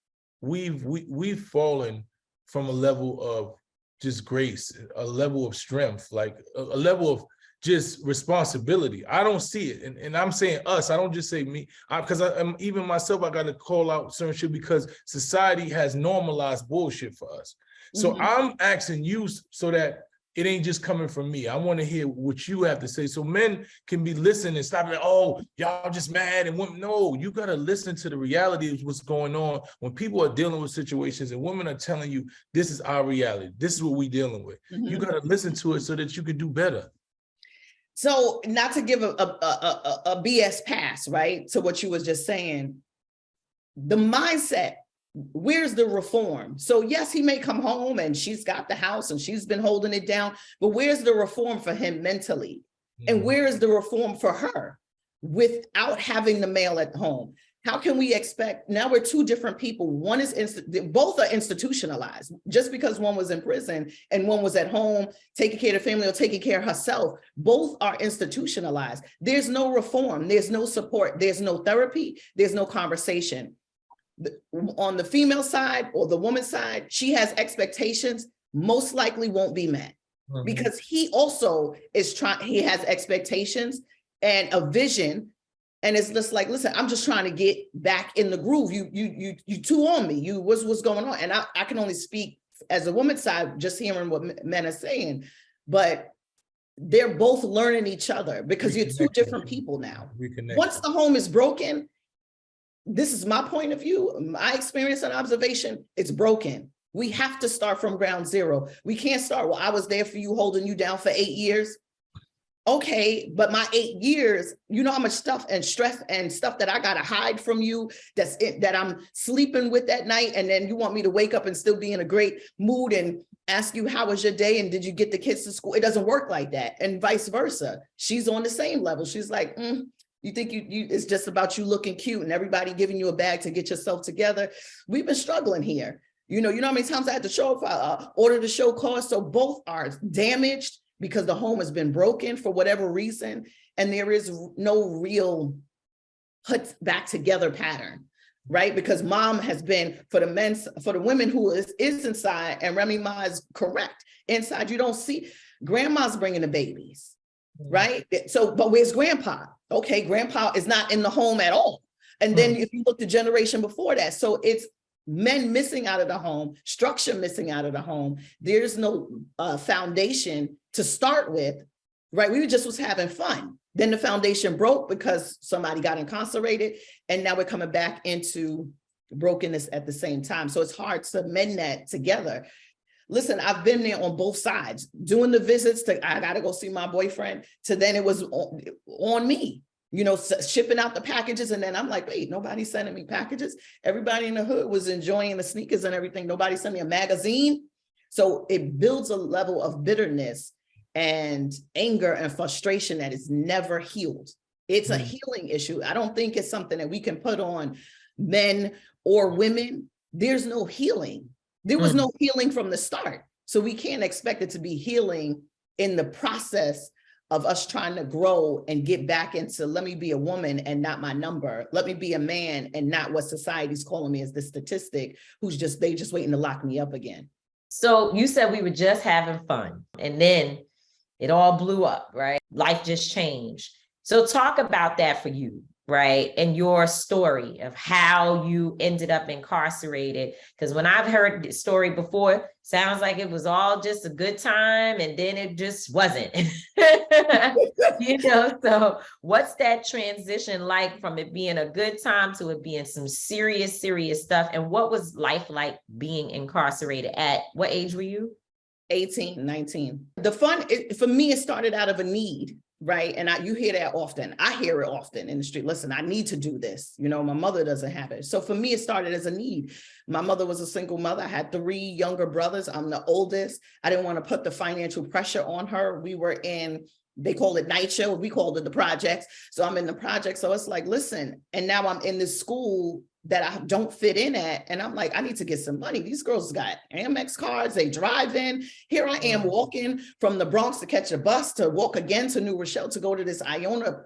we've fallen from a level of just grace, a level of strength, like a level of just responsibility. I don't see it. And I'm saying us, I don't just say me, because I'm even myself, I got to call out certain shit because society has normalized bullshit for us. So I'm asking you so that it ain't just coming from me. I want to hear what you have to say. So men can be listening and stop like, oh, y'all just mad. And women, no, you got to listen to the reality of what's going on when people are dealing with situations and women are telling you, this is our reality. This is what we're dealing with. You got to listen to it so that you can do better. So not to give a BS pass, right? To what you was just saying, the mindset, where's the reform? So yes, he may come home and she's got the house and she's been holding it down, but where's the reform for him mentally? And where is the reform for her without having the male at home? How can we expect, now we're two different people. One is, both are institutionalized. Just because one was in prison and one was at home, taking care of the family or taking care of herself, both are institutionalized. There's no reform, there's no support, there's no therapy, there's no conversation. On the female side or the woman's side, she has expectations, most likely won't be met because he also is he has expectations and a vision. And it's just like, listen, I'm just trying to get back in the groove. You two on me. What's going on? And I can only speak as a woman's side, just hearing what men are saying, but they're both learning each other because you're two different people now. Once the home is broken, this is my point of view, my experience and observation, it's broken. We have to start from ground zero. We can't start, well, I was there for you, holding you down for 8 years. Okay, but my 8 years, you know how much stuff and stress and stuff that I gotta hide from you, that I'm sleeping with at night, and then you want me to wake up and still be in a great mood and ask you how was your day and did you get the kids to school? It doesn't work like that, and vice versa. She's on the same level. She's like, you think it's just about you looking cute and everybody giving you a bag to get yourself together. We've been struggling here. You know how many times I had to show up, order the show cost. So both are damaged because the home has been broken for whatever reason, and there is no real put back together pattern, right? Because mom has been, for the women who is inside, and Remy Ma is correct, inside you don't see, grandma's bringing the babies, right? So, but where's grandpa? Okay, grandpa is not in the home at all. And then if you look the generation before that, so it's men missing out of the home, structure missing out of the home. There's no foundation to start with, right? We just was having fun. Then the foundation broke because somebody got incarcerated, and now we're coming back into brokenness at the same time. So it's hard to mend that together. Listen, I've been there on both sides, doing the visits to, I gotta go see my boyfriend, to then it was on me, shipping out the packages. And then I'm like, wait, nobody's sending me packages. Everybody in the hood was enjoying the sneakers and everything. Nobody sent me a magazine. So it builds a level of bitterness and anger and frustration that is never healed. It's a healing issue. I don't think it's something that we can put on men or women. There's no healing. There was no healing from the start. So we can't expect it to be healing in the process of us trying to grow and get back into, let me be a woman and not my number. Let me be a man and not what society's calling me as the statistic they just waiting to lock me up again. So you said we were just having fun and then it all blew up, right? Life just changed. So talk about that for you, right? And your story of how you ended up incarcerated. Because when I've heard the story before, sounds like it was all just a good time and then it just wasn't. So what's that transition like from it being a good time to it being some serious stuff? And what was life like being incarcerated at what age were you? 18, 19. The fun, for me, it started out of a need, right? And you hear that often. I hear it often in the street. Listen, I need to do this. My mother doesn't have it. So for me, it started as a need. My mother was a single mother. I had 3 younger brothers. I'm the oldest. I didn't want to put the financial pressure on her. We were in, they call it night show. We called it the projects. So I'm in the projects. So it's like, listen, and now I'm in this school that I don't fit in at. And I'm like, I need to get some money. These girls got Amex cards, they drive in. Here I am walking from the Bronx to catch a bus to walk again to New Rochelle to go to this Iona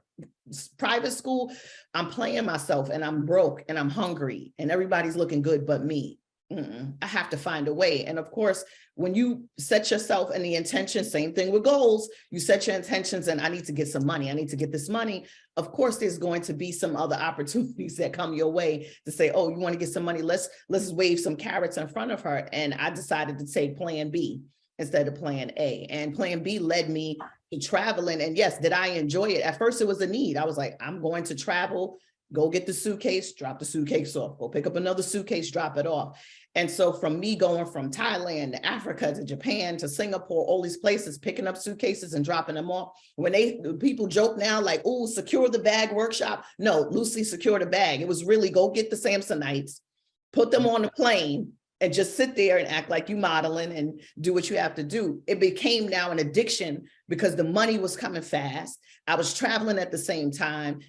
private school. I'm playing myself and I'm broke and I'm hungry and everybody's looking good but me. I have to find a way. And of course, when you set yourself and the intention, same thing with goals, you set your intentions and I need to get some money. I need to get this money. Of course, there's going to be some other opportunities that come your way to say, oh, you want to get some money? Let's wave some carrots in front of her. And I decided to take plan B instead of plan A. And plan B led me to traveling. And yes, did I enjoy it? At first, it was a need. I was like, I'm going to travel. Go get the suitcase, drop the suitcase off, go pick up another suitcase, drop it off. And so from me going from Thailand to Africa to Japan to Singapore, all these places, picking up suitcases and dropping them off. When people joke now like, oh, secure the bag workshop. No, Lucy secured a bag. It was really go get the Samsonites, put them on the plane and just sit there and act like you modeling and do what you have to do. It became now an addiction because the money was coming fast. I was traveling at the same time.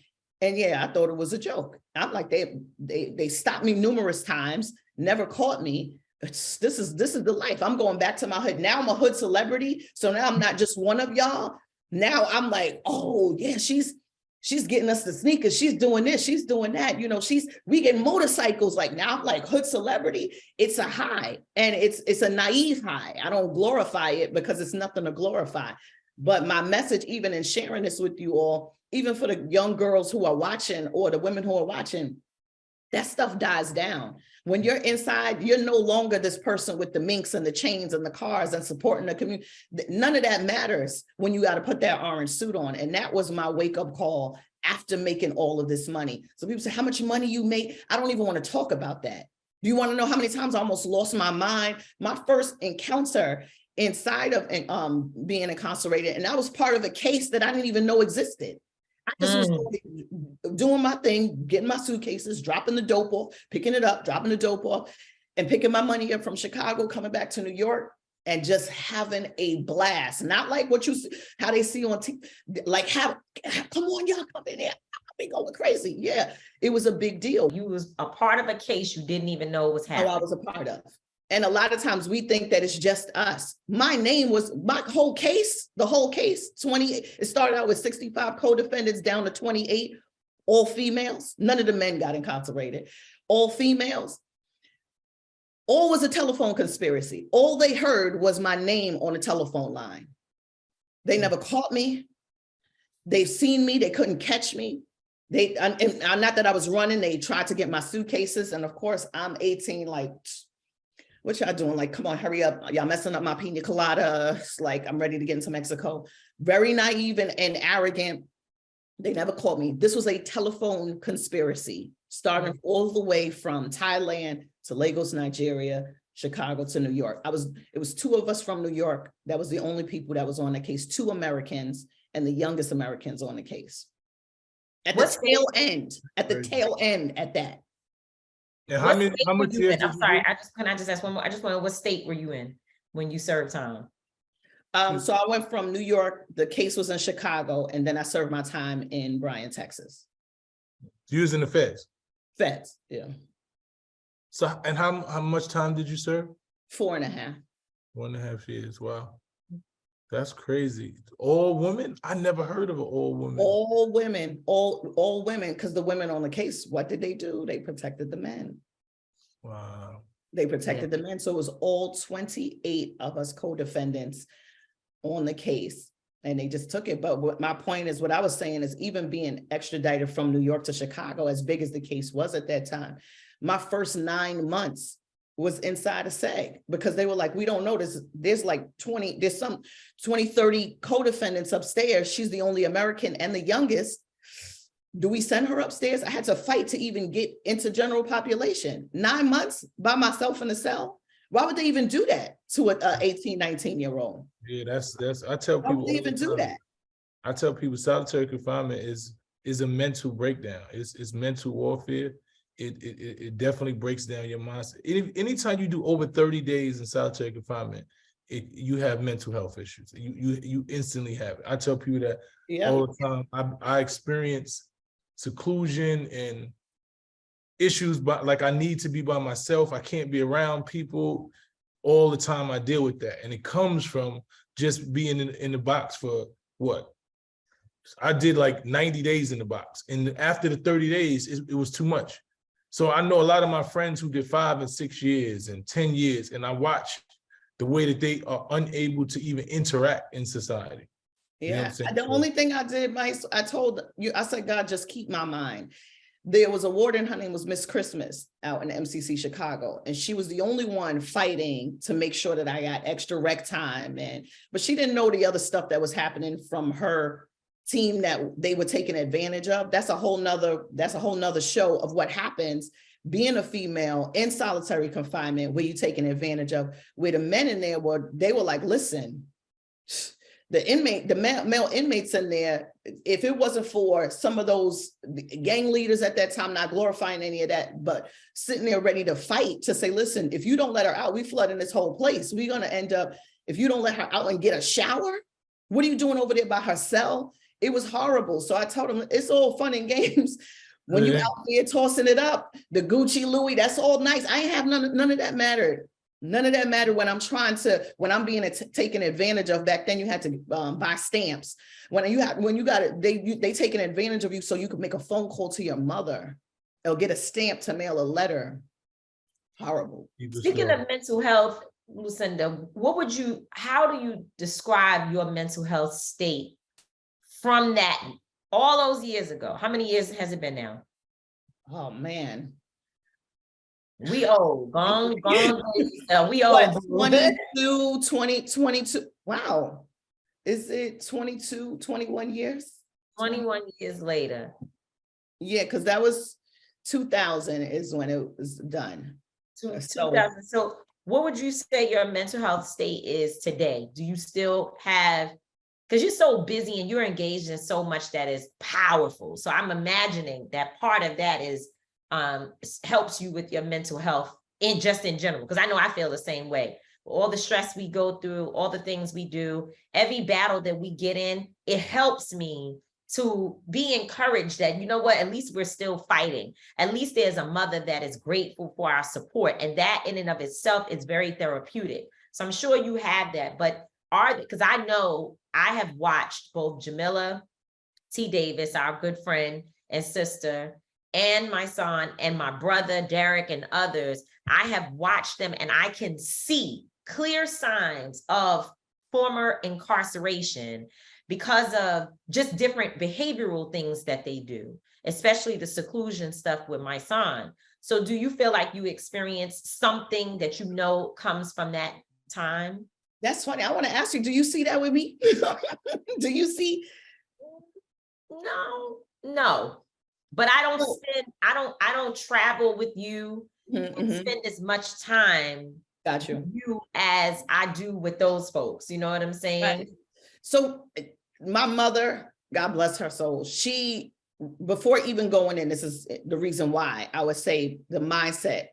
And yeah, I thought it was a joke. I'm like, they stopped me numerous times, never caught me. This is the life. I'm going back to my hood. Now I'm a hood celebrity. So now I'm not just one of y'all. Now I'm like, oh yeah, she's getting us the sneakers. She's doing this, she's doing that. You know, we get motorcycles. Like now I'm like hood celebrity. It's a high and it's a naive high. I don't glorify it because it's nothing to glorify. But my message, even in sharing this with you all, even for the young girls who are watching or the women who are watching, that stuff dies down. When you're inside, you're no longer this person with the minks and the chains and the cars and supporting the community. None of that matters when you got to put that orange suit on. And that was my wake-up call after making all of this money. So people say, how much money you make? I don't even want to talk about that. Do you want to know how many times I almost lost my mind? My first encounter inside of being incarcerated, and that was part of a case that I didn't even know existed. I just was doing my thing, getting my suitcases, dropping the dope off, picking it up, dropping the dope off, and picking my money up from Chicago, coming back to New York, and just having a blast. Not like what you see, how they see on TV, like come on, y'all, come in here. I'll be going crazy. Yeah, it was a big deal. You was a part of a case you didn't even know was happening. Oh, I was a part of. And a lot of times we think that it's just us. My name was, my whole case, the whole case, 28, it started out with 65 co-defendants down to 28, all females. None of the men got incarcerated, all females. All was a telephone conspiracy. All they heard was my name on a telephone line. They never caught me. They've seen me, they couldn't catch me. Not that I was running, they tried to get my suitcases. And of course I'm 18, like, what y'all doing? Like, come on, hurry up. Y'all messing up my pina colada. It's like, I'm ready to get into Mexico. Very naive and arrogant. They never caught me. This was a telephone conspiracy, starting all the way from Thailand to Lagos, Nigeria, Chicago to New York. It was two of us from New York. That was the only people that was on the case, 2 Americans and the youngest Americans on the case. At the tail end at that. Yeah, how much years? I'm sorry. Can I just ask one more? I just wonder, what state were you in when you served time? So I went from New York. The case was in Chicago, and then I served my time in Bryan, Texas. You was in the feds. Feds, yeah. So, and how much time did you serve? 4.5. 1.5 years. Wow, that's crazy. All women? I never heard of an all women. All women, all women, because the women on the case, what did they do? They protected the men. Wow. They protected the men. So it was all 28 of us co-defendants on the case, and they just took it. But what my point is, what I was saying is, even being extradited from New York to Chicago, as big as the case was at that time, my first 9 months was inside a SEG, because they were like, we don't know this. There's 20, 30 co-defendants upstairs. She's the only American and the youngest. Do we send her upstairs? I had to fight to even get into general population. 9 months by myself in the cell. Why would they even do that to an 18, 19-year-old? Yeah, that's, I tell people. Why would they even do that? I tell people solitary confinement is a mental breakdown. It's mental warfare. It definitely breaks down your mindset. Anytime you do over 30 days in solitary confinement, you have mental health issues. You instantly have it. I tell people that all the time. I experience seclusion and issues, but like I need to be by myself. I can't be around people all the time. I deal with that, and it comes from just being in the box for what? I did like 90 days in the box, and after the 30 days, it was too much. So I know a lot of my friends who did 5 and 6 years and 10 years, and I watch the way that they are unable to even interact in society. You know what Yeah, I'm saying? the only thing I did, Mike, I told you, I said, God, just keep my mind. There was a warden, her name was Miss Christmas out in MCC Chicago, and she was the only one fighting to make sure that I got extra rec time. But she didn't know the other stuff that was happening from her team that they were taking advantage of. That's a whole nother show of what happens being a female in solitary confinement, where you're taking advantage of, where the men in there they were like, listen, the male inmates in there, if it wasn't for some of those gang leaders at that time, not glorifying any of that, but sitting there ready to fight, to say, listen, if you don't let her out, we flooding this whole place. We're going to end up, if you don't let her out and get a shower, what are you doing over there by her cell? It was horrible. So I told him, it's all fun and games. When you out there tossing it up, the Gucci Louis, that's all nice. I ain't have none of that mattered. None of that mattered when I'm being taken advantage of. Back then you had to buy stamps. When you got it, they taking advantage of you so you could make a phone call to your mother or get a stamp to mail a letter. Horrible. Speaking of mental health, Lucinda, how do you describe your mental health state from that all those years ago? How many years has it been now? Oh man. We old, gone. We old. 22. Wow. Is it 22, 21 years? 21 years later. Yeah, because that was 2000 is when it was done. 2000. So what would you say your mental health state is today? Do you still have, because you're so busy and you're engaged in so much that is powerful. So I'm imagining that part of that is helps you with your mental health in general, because I know I feel the same way. All the stress we go through, all the things we do, every battle that we get in, it helps me to be encouraged that, you know what, at least we're still fighting. At least there's a mother that is grateful for our support. And that in and of itself is very therapeutic. So I'm sure you have that, but because I know I have watched both Jamila T. Davis, our good friend and sister, and my son and my brother, Derek, and others. I have watched them and I can see clear signs of former incarceration because of just different behavioral things that they do, especially the seclusion stuff with my son. So do you feel like you experienced something that you know comes from that time? That's funny. I want to ask you, do you see that with me? Do you see? No. But I don't travel with you and spend as much time with you as I do with those folks. You know what I'm saying? Right. So my mother, God bless her soul, she, before even going in, this is the reason why I would say the mindset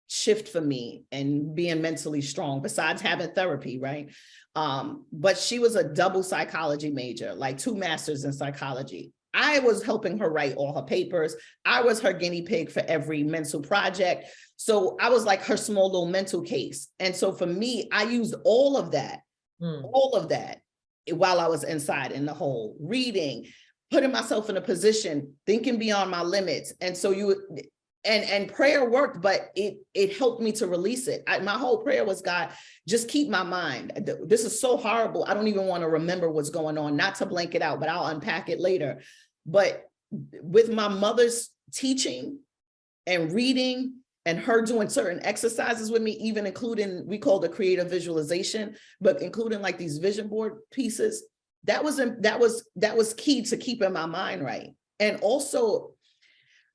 shift for me and being mentally strong, besides having therapy, right? But she was a double psychology major, like 2 masters in psychology. I was helping her write all her papers. I was her guinea pig for every mental project. So I was like her small little mental case. And so for me, I used all of that while I was inside in the hole, reading, putting myself in a position, thinking beyond my limits. And so and prayer worked, but it helped me to release it. My whole prayer was, God, just keep my mind. This is so horrible. I don't even want to remember what's going on, not to blank it out, but I'll unpack it later. But with my mother's teaching and reading and her doing certain exercises with me, even including, we call it creative visualization, but including like these vision board pieces, that was key to keeping my mind right. And also,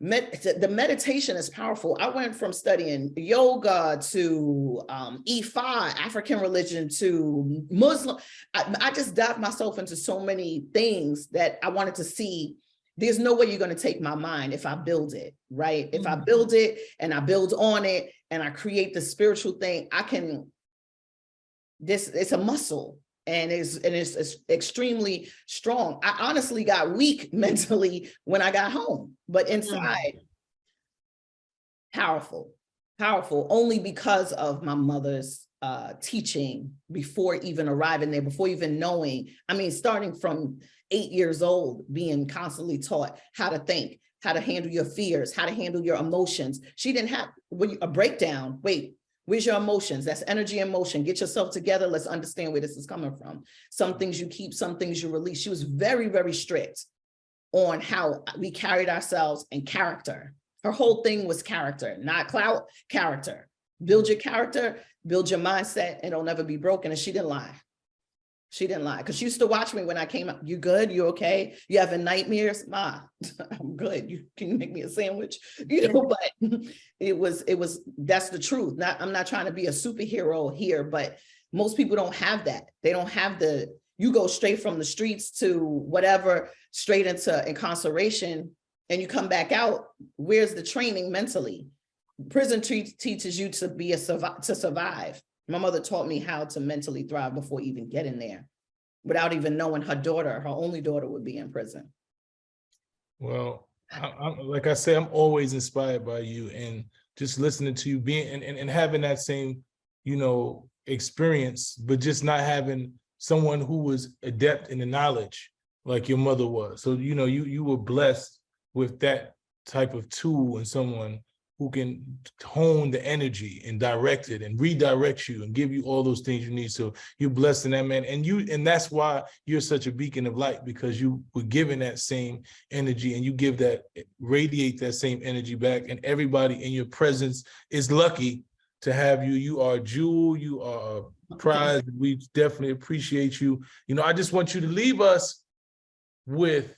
the meditation is powerful. I went from studying yoga to Ifa, African religion, to Muslim. I just dived myself into so many things that I wanted to see. There's no way you're going to take my mind if I build it, right? If I build it and I build on it and I create the spiritual thing, it's a muscle. And it's extremely strong. I honestly got weak mentally when I got home, but inside, powerful, only because of my mother's teaching before even arriving there, before even knowing, starting from 8 years old, being constantly taught how to think, how to handle your fears, how to handle your emotions. She didn't have a breakdown. Wait, where's your emotions? That's energy and motion. Get yourself together. Let's understand where this is coming from. Some things you keep, some things you release. She was very, very strict on how we carried ourselves and character. Her whole thing was character, not clout, character. Build your character, build your mindset, and it'll never be broken. And she didn't lie. She didn't lie, because she used to watch me when I came up. You good? You okay? You having nightmares? Ma, I'm good. Can you make me a sandwich? But that's the truth. I'm not trying to be a superhero here, but most people don't have that. They don't have you go straight from the streets to whatever, straight into incarceration, and you come back out. Where's the training mentally? Prison teaches you to survive. My mother taught me how to mentally thrive before even getting there, without even knowing her only daughter would be in prison. Well, like I say, I'm always inspired by you, and just listening to you being and having that same, experience, but just not having someone who was adept in the knowledge like your mother was. So, you were blessed with that type of tool, and someone who can hone the energy and direct it and redirect you and give you all those things you need. So you're blessed in that, man. And that's why you're such a beacon of light, because you were given that same energy, and you radiate that same energy back. And everybody in your presence is lucky to have you. You are a jewel. You are a prize. We definitely appreciate you. I just want you to leave us with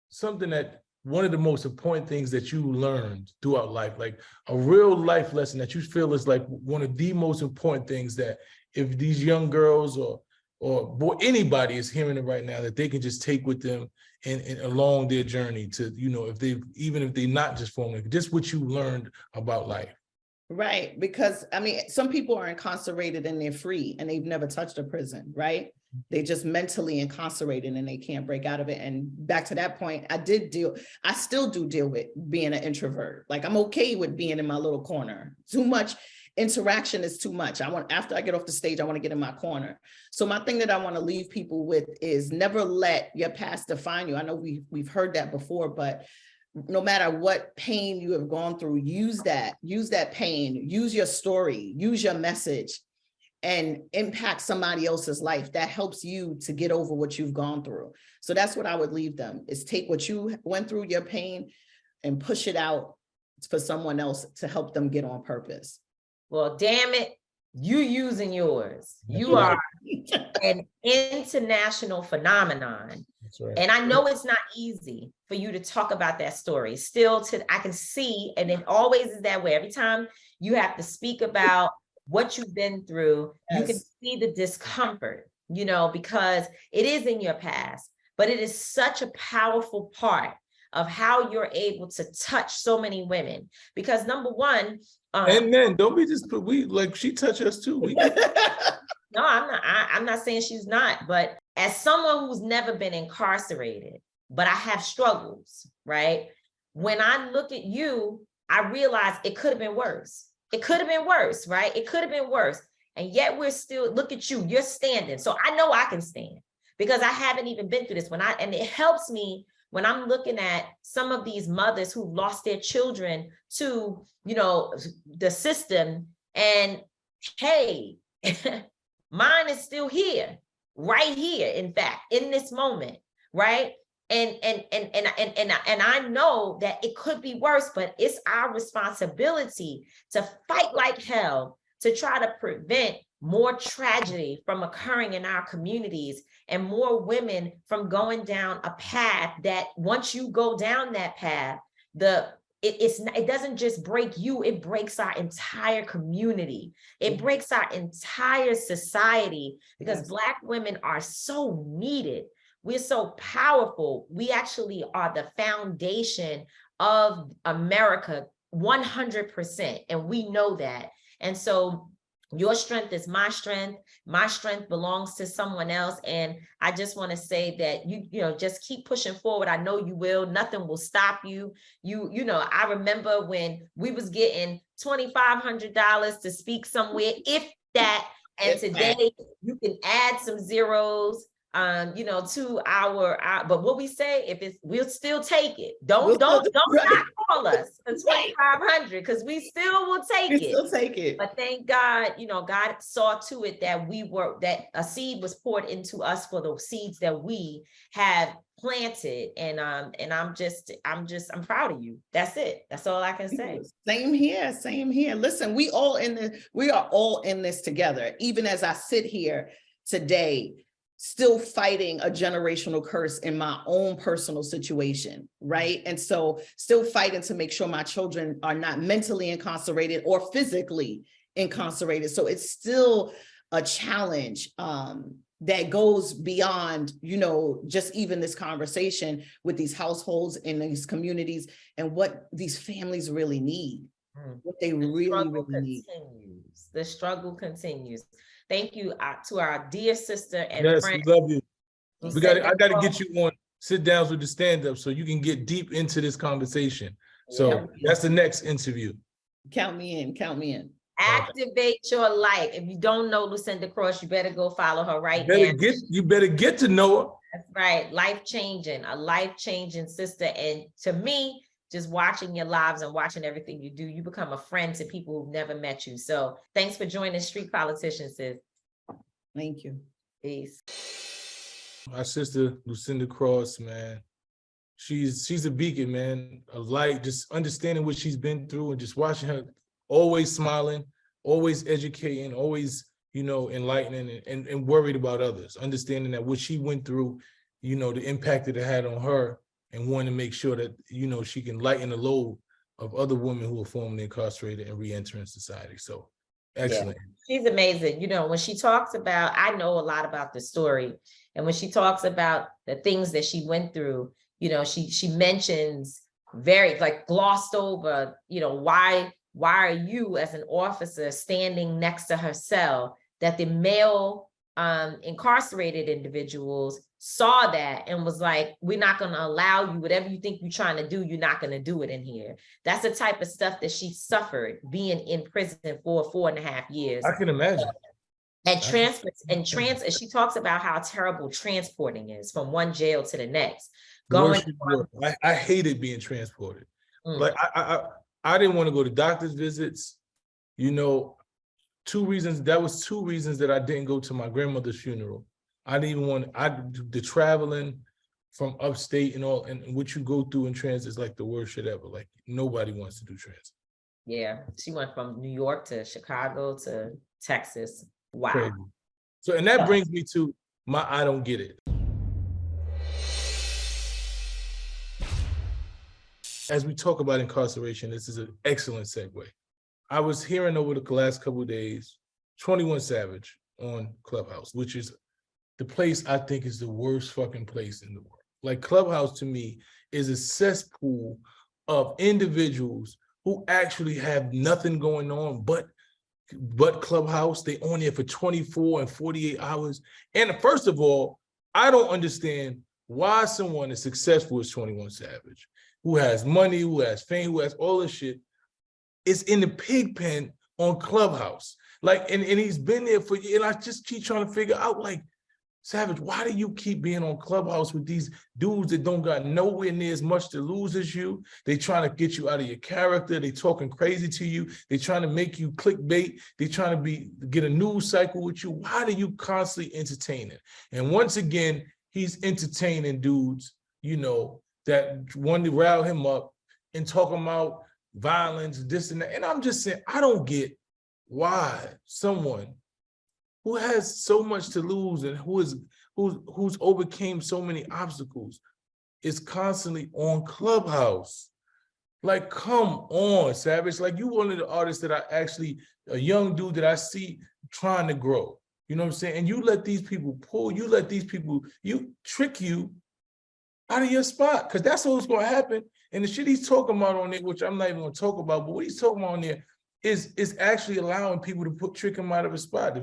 something that, one of the most important things that you learned throughout life, like a real life lesson that you feel is like one of the most important things, that if these young girls or boy, anybody is hearing it right now, that they can just take with them and along their journey to, even if they're not just forming, just what you learned about life. Right. Because some people are incarcerated and they're free and they've never touched a prison, right? They just mentally incarcerated and they can't break out of it. And back to that point, I still do deal with being an introvert. Like, I'm okay with being in my little corner. Too much interaction is too much. After I get off the stage, I want to get in my corner. So my thing that I want to leave people with is never let your past define you. I know we've heard that before, but no matter what pain you have gone through, use that pain, use your story, use your message, and impact somebody else's life. That helps you to get over what you've gone through. So that's what I would leave them, is take what you went through, your pain, and push it out for someone else to help them get on purpose. Well, damn it, you using yours. You are an international phenomenon. That's right. And I know it's not easy for you to talk about that story. I can see, and it always is that way. Every time you have to speak about what you've been through, yes, you can see the discomfort, because it is in your past, but it is such a powerful part of how you're able to touch so many women. Because number one, and men, don't be just she touch us too. No, I'm not saying she's not, but as someone who's never been incarcerated, but I have struggles, right? When I look at you, I realize it could have been worse. It could have been worse, right? It could have been worse. And yet we're still, look at you, you're standing. So I know I can stand, because I haven't even been through this. And it helps me when I'm looking at some of these mothers who lost their children to, the system, and hey, mine is still here, right here, in fact, in this moment, right? And I know that it could be worse, but it's our responsibility to fight like hell to try to prevent more tragedy from occurring in our communities, and more women from going down a path that, once you go down that path, it doesn't just break you, it breaks our entire community. It breaks our entire society, because yes, Black women are so needed. We're so powerful. We actually are the foundation of America 100%. And we know that. And so your strength is my strength. My strength belongs to someone else. And I just want to say that you just keep pushing forward. I know you will. Nothing will stop you. I remember when we was getting $2,500 to speak somewhere, if that, and today you can add some zeros. to our, but what we say, if it's, we'll still take it. We'll Don't still- not call us for 2,500 because we still will take We it. still take it. But thank God, God saw to it that that a seed was poured into us for the seeds that we have planted. And I'm proud of you. That's it. That's all I can say. Same here. Listen, we are all in this together. Even as I sit here today, still fighting a generational curse in my own personal situation, right? And so still fighting to make sure my children are not mentally incarcerated or physically incarcerated. So it's still a challenge that goes beyond, just even this conversation with these households in these communities and what these families really need, what they really need. The struggle continues. Thank you to our dear sister and friend. Yes, we love you. I got to get you on sit downs with the stand-up so you can get deep into this conversation. So that's the next interview. Count me in. Activate your life. If you don't know Lucinda Cross, you better go follow her right now. You better get to know her. That's right. A life-changing sister. And to me, just watching your lives and watching everything you do, you become a friend to people who've never met you. So thanks for joining Street Politicians, sis. Thank you. Peace. My sister, Lucinda Cross, man. She's a beacon, man. A light, just understanding what she's been through and just watching her always smiling, always educating, always, enlightening and worried about others. Understanding that what she went through, the impact that it had on her, and wanting to make sure that, she can lighten the load of other women who are formerly incarcerated and re-entering society. So excellent. Yeah, she's amazing. When she talks about, I know a lot about the story. And when she talks about the things that she went through, she mentions very glossed over, why are you as an officer standing next to her cell, that the male incarcerated individuals saw that and was like, we're not going to allow you, whatever you think you're trying to do, you're not going to do it in here. That's the type of stuff that she suffered being in prison for 4.5 years. I can imagine. And she talks about how terrible transporting is from one jail to the next. I hated being transported. Like I didn't want to go to doctor's visits. 2 reasons. That was 2 reasons that I didn't go to my grandmother's funeral. I didn't even want the traveling from upstate and all, and what you go through in transit is like the worst shit ever. Like nobody wants to do transit. Yeah, she went from New York to Chicago to Texas. Wow. Crazy. So, and that brings me to my I don't get it. As we talk about incarceration, this is an excellent segue. I was hearing over the last couple of days, 21 Savage on Clubhouse, which is the place I think is the worst fucking place in the world. Like Clubhouse to me is a cesspool of individuals who actually have nothing going on but Clubhouse. They on there for 24 and 48 hours. And first of all, I don't understand why someone as successful as 21 Savage, who has money, who has fame, who has all this shit, is in the pig pen on Clubhouse. Like, and he's been there for, and I just keep trying to figure out, like, Savage, why do you keep being on Clubhouse with these dudes that don't got nowhere near as much to lose as you? They trying to get you out of your character. They talking crazy to you. They trying to make you clickbait. They trying to get a news cycle with you. Why do you constantly entertain it? And once again, he's entertaining dudes, that want to rile him up and talking about violence, this and that. And I'm just saying, I don't get why someone who has so much to lose and who's overcame so many obstacles is constantly on Clubhouse. Like, come on, Savage. Like, you one of the artists that a young dude that I see trying to grow. You know what I'm saying? And you let these people trick you out of your spot, because that's what's going to happen. And the shit he's talking about on there, which I'm not even going to talk about, but what he's talking about on there is actually allowing people to trick him out of his spot.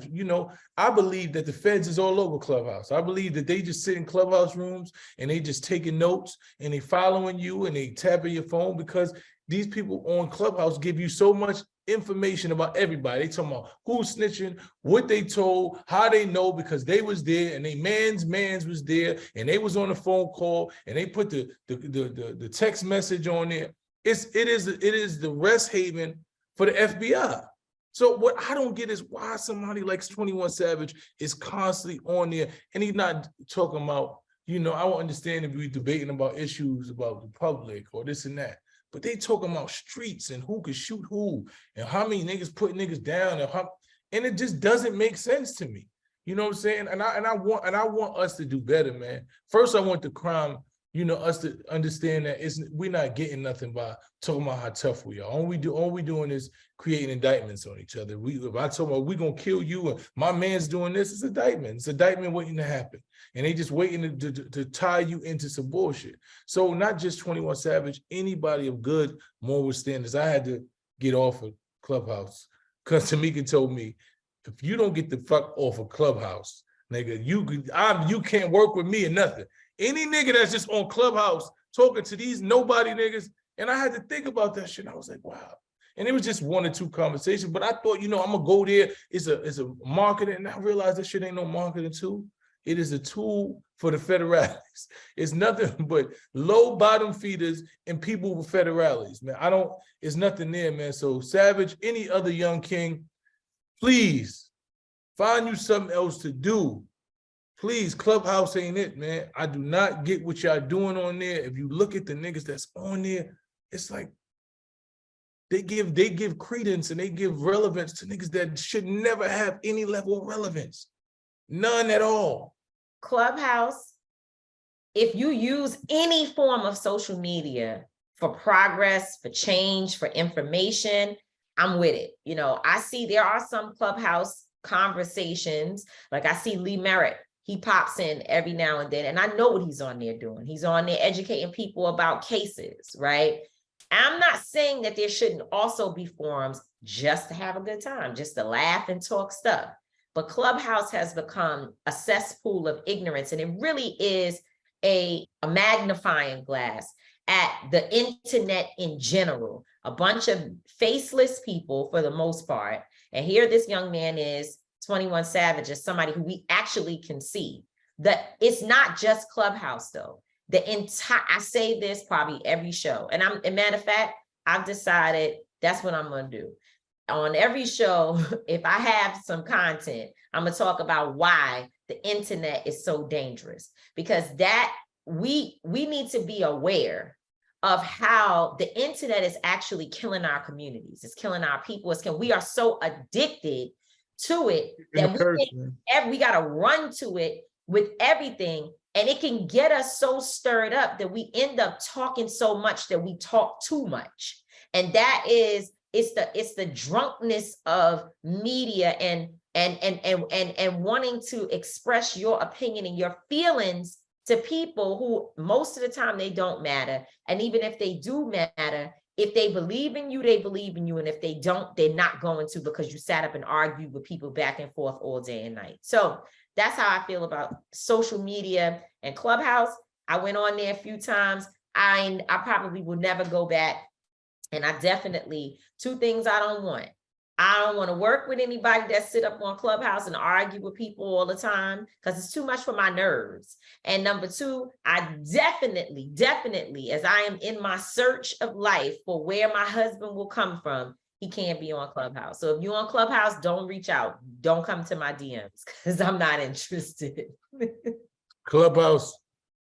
I believe that the feds is all over Clubhouse. I believe that they just sit in Clubhouse rooms and they just taking notes and they following you and they tapping your phone, because these people on Clubhouse give you so much information about everybody. They talking about who's snitching, what they told, how they know, because they was there and they mans was there and they was on the phone call and they put the text message on there. It is the rest haven for the FBI. So what I don't get is why somebody like 21 Savage is constantly on there and he's not talking about, I don't understand if we're debating about issues about the public or this and that. But they talking about streets and who could shoot who and how many niggas put niggas down and it just doesn't make sense to me. You know what I'm saying? And I want us to do better, man. First, I want the crime, us to understand that we're not getting nothing by talking about how tough we are. All we doing is creating indictments on each other. If I talk about we gonna kill you and my man's doing this, it's indictment. It's indictment waiting to happen. And they just waiting to tie you into some bullshit. So not just 21 Savage, anybody of good moral standards. I had to get off of Clubhouse because Tamika told me, if you don't get the fuck off of Clubhouse, nigga, you can't work with me or nothing. Any nigga that's just on Clubhouse talking to these nobody niggas, and I had to think about that shit. I was like, wow. And it was just one or two conversations, but I thought, I'm gonna go there. It's a marketing, and I realized that shit ain't no marketing tool. It is a tool for the federales. It's nothing but low bottom feeders and people with federales, man. It's nothing there, man. So Savage, any other young king, please find you something else to do. Please, Clubhouse ain't it, man. I do not get what y'all doing on there. If you look at the niggas that's on there, it's like they give credence and they give relevance to niggas that should never have any level of relevance. None at all. Clubhouse, if you use any form of social media for progress, for change, for information, I'm with it. I see there are some Clubhouse conversations, like I see Lee Merritt. He pops in every now and then, and I know what he's on there doing. He's on there educating people about cases, right? I'm not saying that there shouldn't also be forums just to have a good time, just to laugh and talk stuff. But Clubhouse has become a cesspool of ignorance, and it really is a magnifying glass at the internet in general. A bunch of faceless people for the most part. And here this young man is, 21 Savage, is somebody who we actually can see. That it's not just Clubhouse though. I say this probably every show. And a matter of fact, I've decided that's what I'm gonna do. On every show, if I have some content, I'm gonna talk about why the internet is so dangerous, because that we need to be aware of how the internet is actually killing our communities. It's killing our people. We are so addicted to it that we got to run to it with everything. And it can get us so stirred up that we end up talking so much that we talk too much. And that is, it's the drunkenness of media and wanting to express your opinion and your feelings to people who most of the time they don't matter. And even if they do matter, if they believe in you, they believe in you. And if they don't, they're not going to, because you sat up and argued with people back and forth all day and night. So that's how I feel about social media and Clubhouse. I went on there a few times. I probably will never go back. And I definitely, two things I don't want. I don't want to work with anybody that sit up on Clubhouse and argue with people all the time, because it's too much for my nerves. And number two, I definitely, as I am in my search of life for where my husband will come from, he can't be on Clubhouse. So if you're on Clubhouse, don't reach out. Don't come to my DMs, because I'm not interested. Clubhouse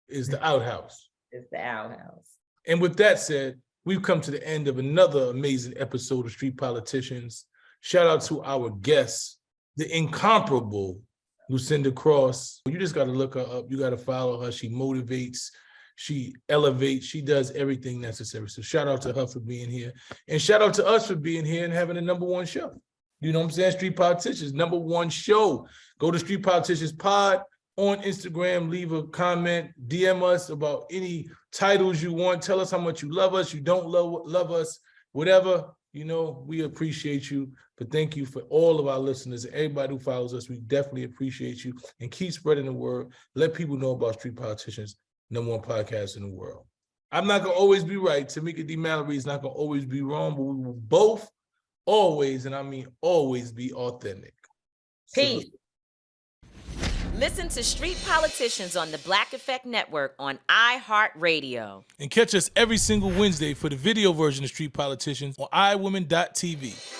is the outhouse. It's the outhouse. And with that said, we've come to the end of another amazing episode of Street Politicians. Shout out to our guest, the incomparable Lucinda Cross. You just got to look her up. You got to follow her. She motivates, she elevates, she does everything necessary. So shout out to her for being here. And shout out to us for being here and having the #1 show. You know what I'm saying? Street Politicians, #1 show. Go to Street Politicians Pod on Instagram. Leave a comment. DM us about any titles you want. Tell us how much you love us. You don't love us. Whatever. We appreciate you. But thank you for all of our listeners, everybody who follows us. We definitely appreciate you. And keep spreading the word. Let people know about Street Politicians, #1 podcast in the world. I'm not gonna always be right. Tamika D. Mallory is not gonna always be wrong, but we will both always, and I mean always, be authentic. Peace. Listen to Street Politicians on the Black Effect Network on iHeartRadio. And catch us every single Wednesday for the video version of Street Politicians on iWomen.tv.